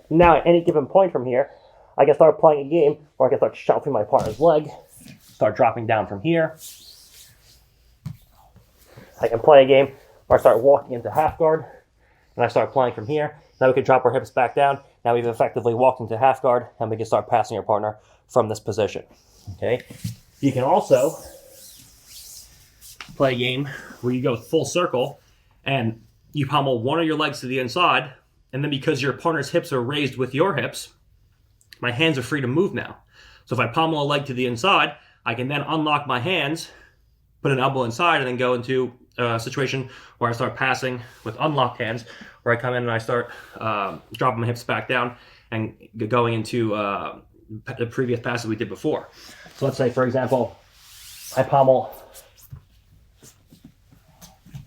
Now at any given point from here, I can start playing a game where I can start shuffling my partner's leg, start dropping down from here. I can play a game where I start walking into half guard, and I start playing from here. Now we can drop our hips back down. Now we've effectively walked into half guard, and we can start passing our partner from this position. Okay. You can also play a game where you go full circle, and you pommel one of your legs to the inside, and then because your partner's hips are raised with your hips, my hands are free to move now. So if I pommel a leg to the inside, I can then unlock my hands, put an elbow inside, and then go into a situation where I start passing with unlocked hands, where I come in and I start dropping my hips back down and going into the previous passes we did before. So let's say, for example, I pommel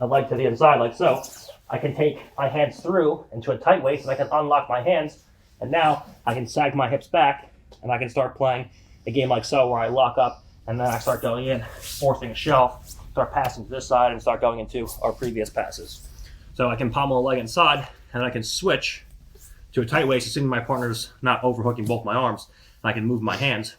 a leg to the inside like so. I can take my hands through into a tight waist, and I can unlock my hands, and now I can sag my hips back, and I can start playing a game like so, where I lock up, and then I start going in, forcing a shelf, start passing to this side, and start going into our previous passes. So I can pommel a leg inside, and I can switch to a tight waist, assuming my partner's not overhooking both my arms, and I can move my hands.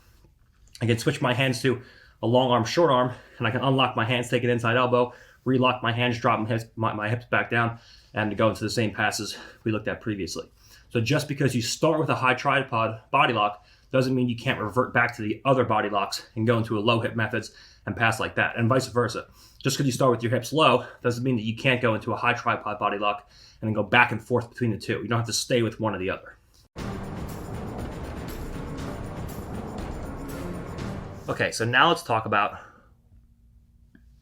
I can switch my hands to a long arm, short arm, and I can unlock my hands, take an inside elbow, relock my hands, drop my hips back down, and go into the same passes we looked at previously. So just because you start with a high tripod body lock doesn't mean you can't revert back to the other body locks and go into a low hip methods and pass like that, and vice versa. Just because you start with your hips low doesn't mean that you can't go into a high tripod body lock and then go back and forth between the two. You don't have to stay with one or the other. Okay, so now let's talk about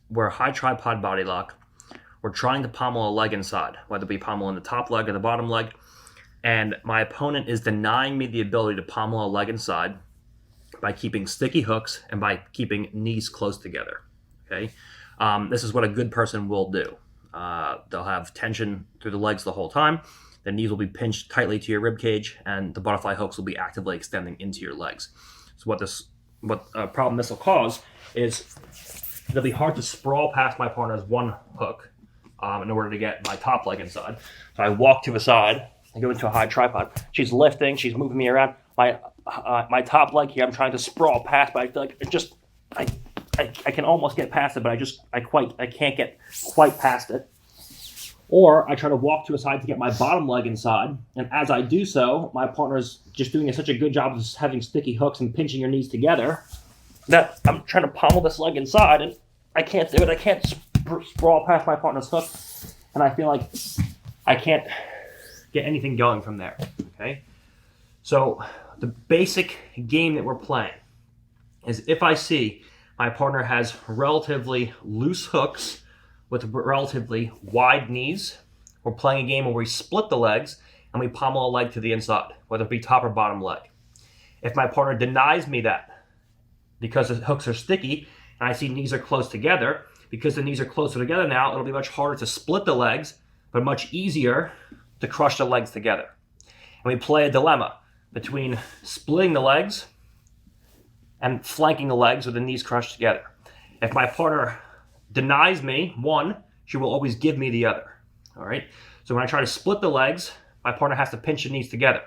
where a high tripod body lock, we're trying to pommel a leg inside, whether it be pommel in the top leg or the bottom leg, and my opponent is denying me the ability to pommel a leg inside by keeping sticky hooks and by keeping knees close together. Okay, this is what a good person will do. They'll have tension through the legs the whole time. The knees will be pinched tightly to your rib cage, and the butterfly hooks will be actively extending into your legs. So what problem this will cause is it'll be hard to sprawl past my partner's one hook in order to get my top leg inside. So I walk to the side and go into a high tripod. She's lifting, she's moving me around. my top leg here. I'm trying to sprawl past, but I feel like I can almost get past it, but I can't get quite past it. Or I try to walk to a side to get my bottom leg inside, and as I do so, my partner's just doing such a good job of having sticky hooks and pinching your knees together that I'm trying to pommel this leg inside, and I can't do it. I can't sprawl past my partner's hook, and I feel like I can't get anything going from there. Okay, so the basic game that we're playing is if I see my partner has relatively loose hooks with relatively wide knees, we're playing a game where we split the legs and we pommel a leg to the inside, whether it be top or bottom leg. If my partner denies me that because the hooks are sticky and I see knees are close together, because the knees are closer together now, it'll be much harder to split the legs, but much easier to crush the legs together. And we play a dilemma between splitting the legs and flanking the legs with the knees crushed together. If my partner denies me one, she will always give me the other. All right. So when I try to split the legs, my partner has to pinch the knees together.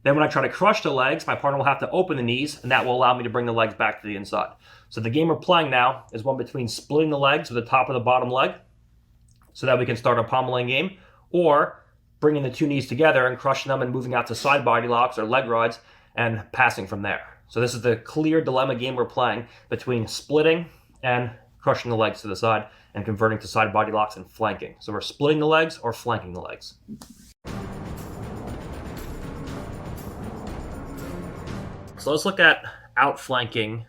Then when I try to crush the legs, my partner will have to open the knees, and that will allow me to bring the legs back to the inside. So the game we're playing now is one between splitting the legs with the top of the bottom leg so that we can start a pommeling game, or bringing the two knees together and crushing them and moving out to side body locks or leg rides and passing from there. So this is the clear dilemma game we're playing between splitting and crushing the legs to the side and converting to side body locks and flanking. So we're splitting the legs or flanking the legs. So let's look at outflanking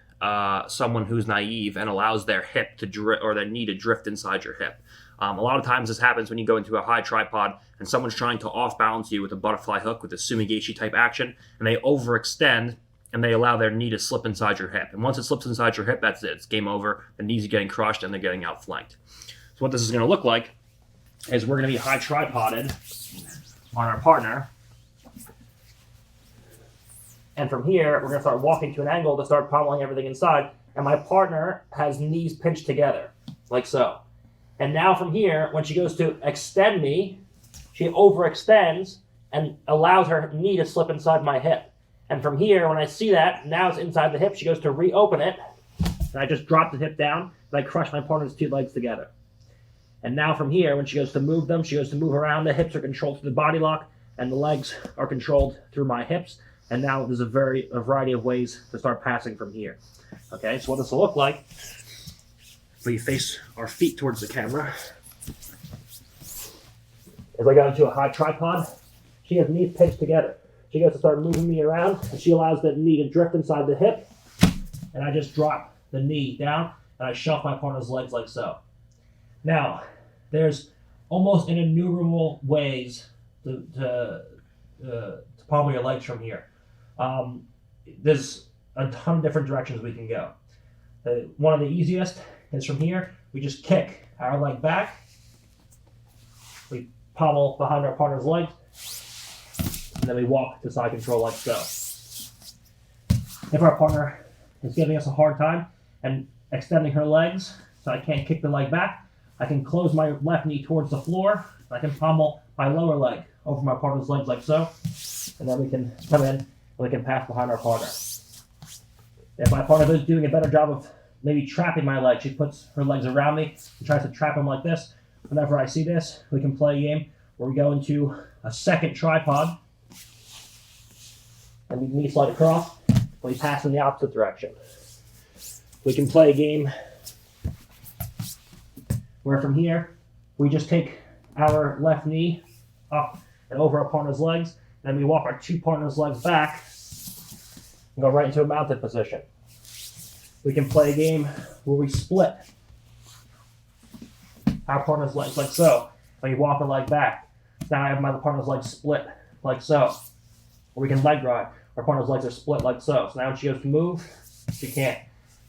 someone who's naive and allows their hip to drift or their knee to drift inside your hip. A lot of times this happens when you go into a high tripod and someone's trying to off balance you with a butterfly hook with a sumigachi type action, and they overextend and they allow their knee to slip inside your hip. And once it slips inside your hip, that's it. It's game over. The knees are getting crushed and they're getting outflanked. So what this is going to look like is we're going to be high tripoded on our partner. And from here, we're going to start walking to an angle to start pommeling everything inside. And my partner has knees pinched together, like so. And now from here, when she goes to extend me, she overextends and allows her knee to slip inside my hip. And from here, when I see that, now it's inside the hip, she goes to reopen it, and I just drop the hip down, and I crush my partner's two legs together. And now from here, when she goes to move them, she goes to move around, the hips are controlled through the body lock, and the legs are controlled through my hips. And now there's a variety of ways to start passing from here. Okay, so what this will look like, we face our feet towards the camera. As I go into a high tripod, she has knees pinched together. She goes to start moving me around, and she allows the knee to drift inside the hip, and I just drop the knee down, and I shove my partner's legs like so. Now, there's almost innumerable ways to pommel your legs from here. There's a ton of different directions we can go. One of the easiest is from here. We just kick our leg back. We pommel behind our partner's legs. And then we walk to side control like so. If our partner is giving us a hard time and extending her legs so I can't kick the leg back, I can close my left knee towards the floor. And I can pommel my lower leg over my partner's legs like so. And then we can come in and we can pass behind our partner. If my partner is doing a better job of maybe trapping my leg, she puts her legs around me and tries to trap them like this. Whenever I see this, we can play a game where we go into a second tripod. And we knee slide across, and we pass in the opposite direction. We can play a game where from here, we just take our left knee up and over our partner's legs, and then we walk our two partners' legs back and go right into a mounted position. We can play a game where we split our partner's legs like so, and we walk the leg back. Now I have my partner's legs split like so. Or we can leg ride. Our partner's legs are split like so. So now when she goes to move, she can't.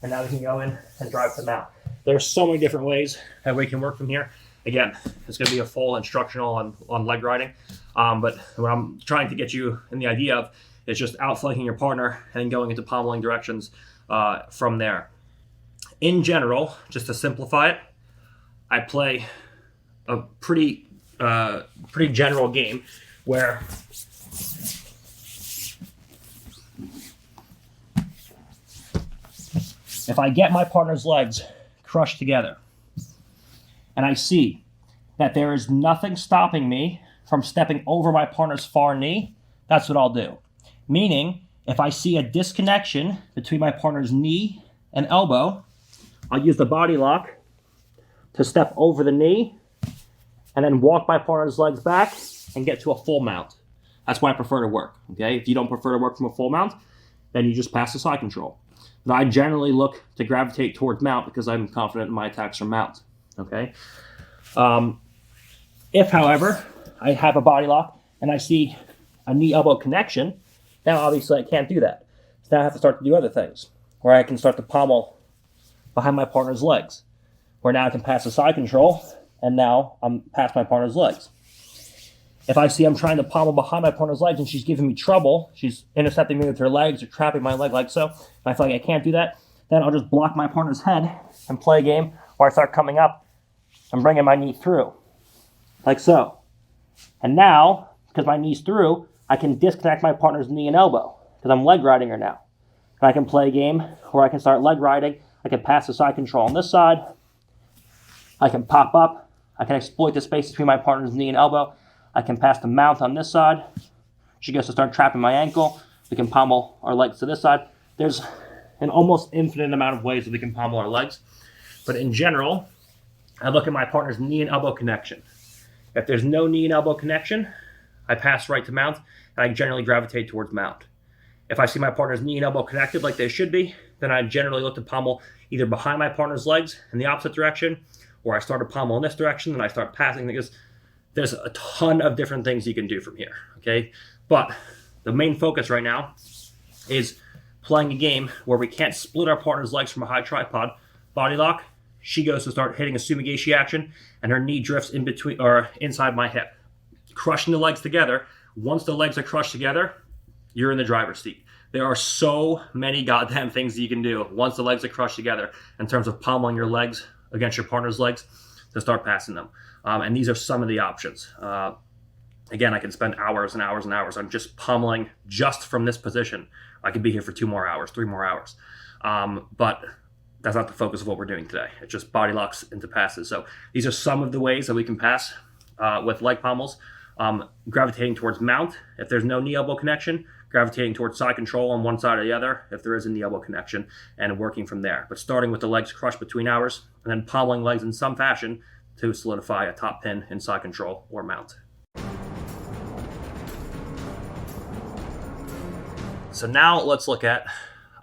And now we can go in and drive them out. There's so many different ways that we can work from here. Again, it's going to be a full instructional on leg riding. But what I'm trying to get you in the idea of is just outflanking your partner and going into pommeling directions from there. In general, just to simplify it, I play a pretty general game where If I get my partner's legs crushed together and I see that there is nothing stopping me from stepping over my partner's far knee, that's what I'll do. Meaning, if I see a disconnection between my partner's knee and elbow, I'll use the body lock to step over the knee and then walk my partner's legs back and get to a full mount. That's why I prefer to work, okay? If you don't prefer to work from a full mount, then you just pass the side control. But I generally look to gravitate towards mount because I'm confident in my attacks from mount, okay? If, however, I have a body lock and I see a knee-elbow connection, now obviously I can't do that. So now I have to start to do other things, where I can start to pommel behind my partner's legs, where now I can pass the side control, and now I'm past my partner's legs. If I see I'm trying to pommel behind my partner's legs and she's giving me trouble, she's intercepting me with her legs or trapping my leg like so, and I feel like I can't do that, then I'll just block my partner's head and play a game where I start coming up and bringing my knee through, like so. And now, because my knee's through, I can disconnect my partner's knee and elbow because I'm leg riding her now. And I can play a game where I can start leg riding. I can pass the side control on this side. I can pop up. I can exploit the space between my partner's knee and elbow. I can pass the mount on this side. She gets to start trapping my ankle. We can pommel our legs to this side. There's an almost infinite amount of ways that we can pommel our legs. But in general, I look at my partner's knee and elbow connection. If there's no knee and elbow connection, I pass right to mount, and I generally gravitate towards mount. If I see my partner's knee and elbow connected like they should be, then I generally look to pommel either behind my partner's legs in the opposite direction, or I start to pommel in this direction, and I start passing, because there's a ton of different things you can do from here, okay? But the main focus right now is playing a game where we can't split our partner's legs from a high tripod, body lock. She goes to start hitting a sumigashi action, and her knee drifts in between or inside my hip, crushing the legs together. Once the legs are crushed together, you're in the driver's seat. There are so many goddamn things that you can do once the legs are crushed together in terms of pommeling your legs against your partner's legs to start passing them. And these are some of the options. Again, I can spend hours and hours and hours on just pommeling just from this position. I could be here for 2 more hours, 3 more hours. But that's not the focus of what we're doing today. It's just body locks into passes. So these are some of the ways that we can pass with leg pommels. Gravitating towards mount if there's no knee elbow connection, gravitating towards side control on one side or the other if there is a knee elbow connection, and working from there. But starting with the legs crushed between ours, and then pommeling legs in some fashion to solidify a top pin in side control or mount. So now let's look at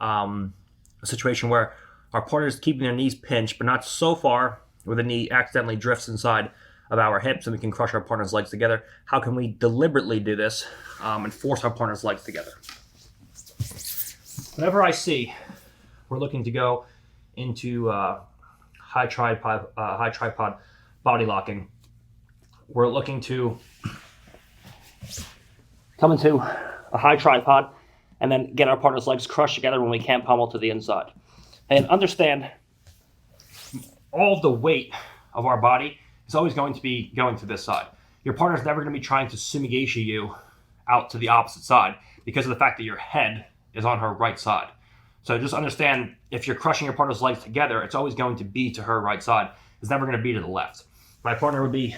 a situation where our partner is keeping their knees pinched, but not so far where the knee accidentally drifts inside of our hips and we can crush our partner's legs together. How can we deliberately do this and force our partner's legs together? Whenever I see we're looking to go into high tripod body locking, we're looking to come into a high tripod and then get our partner's legs crushed together when we can't pommel to the inside. And understand, all of the weight of our body is always going to be going to this side. Your partner's never going to be trying to sumigashi you out to the opposite side because of the fact that your head is on her right side. So just understand, if you're crushing your partner's legs together, it's always going to be to her right side. It's never going to be to the left. My partner would be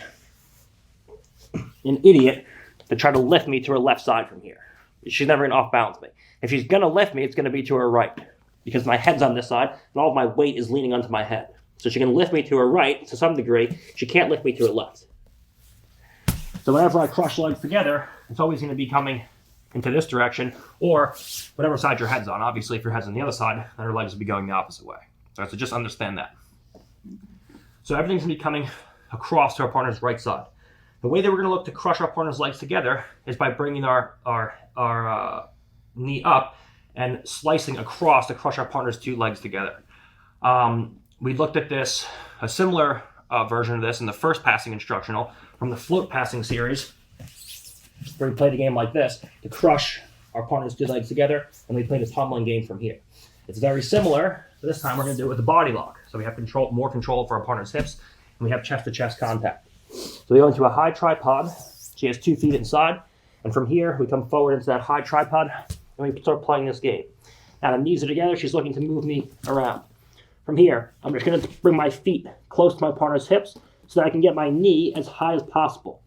an idiot to try to lift me to her left side from here. She's never going to off-balance me. If she's going to lift me, it's going to be to her right, because my head's on this side and all of my weight is leaning onto my head. So she can lift me to her right to some degree. She can't lift me to her left. So whenever I crush legs together, it's always going to be coming into this direction, or whatever side your head's on. Obviously, if your head's on the other side, then her legs will be going the opposite way. So just understand that. So everything's going to be coming across to our partner's right side. The way that we're going to look to crush our partner's legs together is by bringing our knee up and slicing across to crush our partner's 2 legs together. We looked at this, a similar version of this in the first passing instructional from the float passing series, where we played a game like this to crush our partner's 2 legs together, and we played a pummeling game from here. It's very similar, but this time we're going to do it with a body lock. So we have more control for our partner's hips, and we have chest-to-chest contact. So we go into a high tripod. She has 2 feet inside, and from here we come forward into that high tripod, and we start playing this game. Now the knees are together. She's looking to move me around. from here, I'm just going to bring my feet close to my partner's hips so that I can get my knee as high as possible.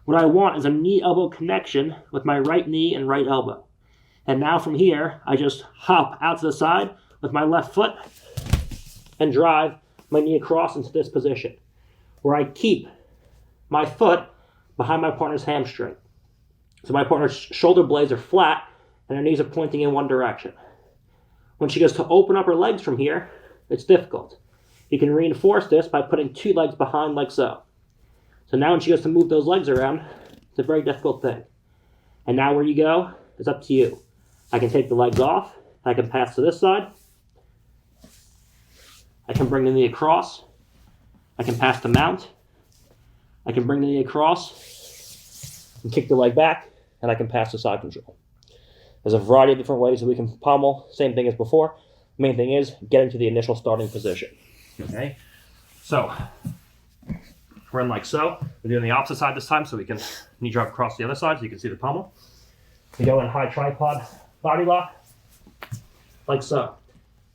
What I want is a knee-elbow connection with my right knee and right elbow. And now from here, I just hop out to the side with my left foot and drive my knee across into this position, where I keep my foot behind my partner's hamstring. So my partner's shoulder blades are flat and her knees are pointing in one direction. When she goes to open up her legs from here, it's difficult. You can reinforce this by putting 2 legs behind like so. So now when she goes to move those legs around, it's a very difficult thing. And now where you go is up to you. I can take the legs off. I can pass to this side. I can bring the knee across. I can pass the mount. I can bring the knee across and kick the leg back, and I can pass the side control. There's a variety of different ways that we can pommel, same thing as before. The main thing is get into the initial starting position. Okay, so we're in like so. We're doing the opposite side this time so we can knee drive across the other side so you can see the pommel. We go in high tripod body lock, like so.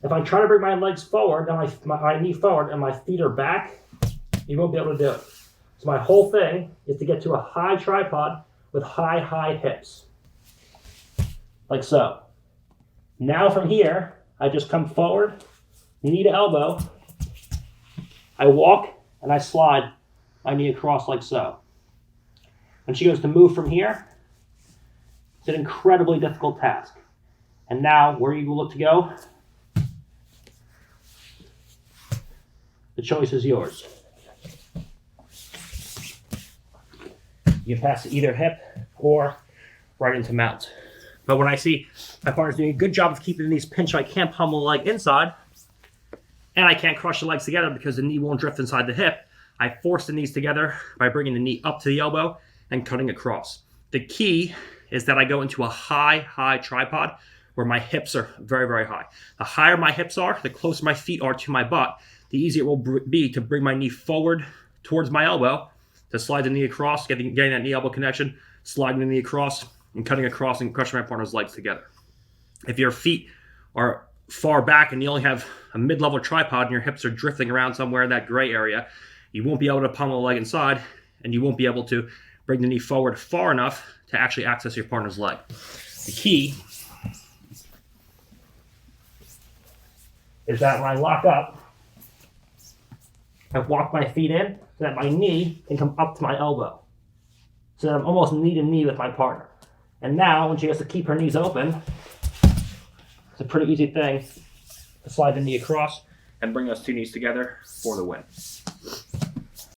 If I try to bring my legs forward, and my knee forward, and my feet are back, you won't be able to do it. So my whole thing is to get to a high tripod with high hips, like so. Now from here, I just come forward, knee to elbow. I walk and I slide my knee across like so. When she goes to move from here, it's an incredibly difficult task. And now, where you look to go, the choice is yours. You can pass to either hip or right into mount. But when I see my partner's doing a good job of keeping the knees pinched so I can't pummel the leg inside, and I can't crush the legs together because the knee won't drift inside the hip, I force the knees together by bringing the knee up to the elbow and cutting across. The key is that I go into a high tripod where my hips are very high. The higher my hips are, the closer my feet are to my butt, the easier it will be to bring my knee forward towards my elbow, to slide the knee across, getting that knee-elbow connection, sliding the knee across, and cutting across and crushing my partner's legs together. If your feet are far back and you only have a mid-level tripod and your hips are drifting around somewhere in that gray area, you won't be able to pummel the leg inside, and you won't be able to bring the knee forward far enough to actually access your partner's leg. The key is that when I lock up, I walk my feet in so that my knee can come up to my elbow. So that I'm almost knee to knee with my partner. And now, when she has to keep her knees open, it's a pretty easy thing to slide the knee across and bring those 2 knees together for the win.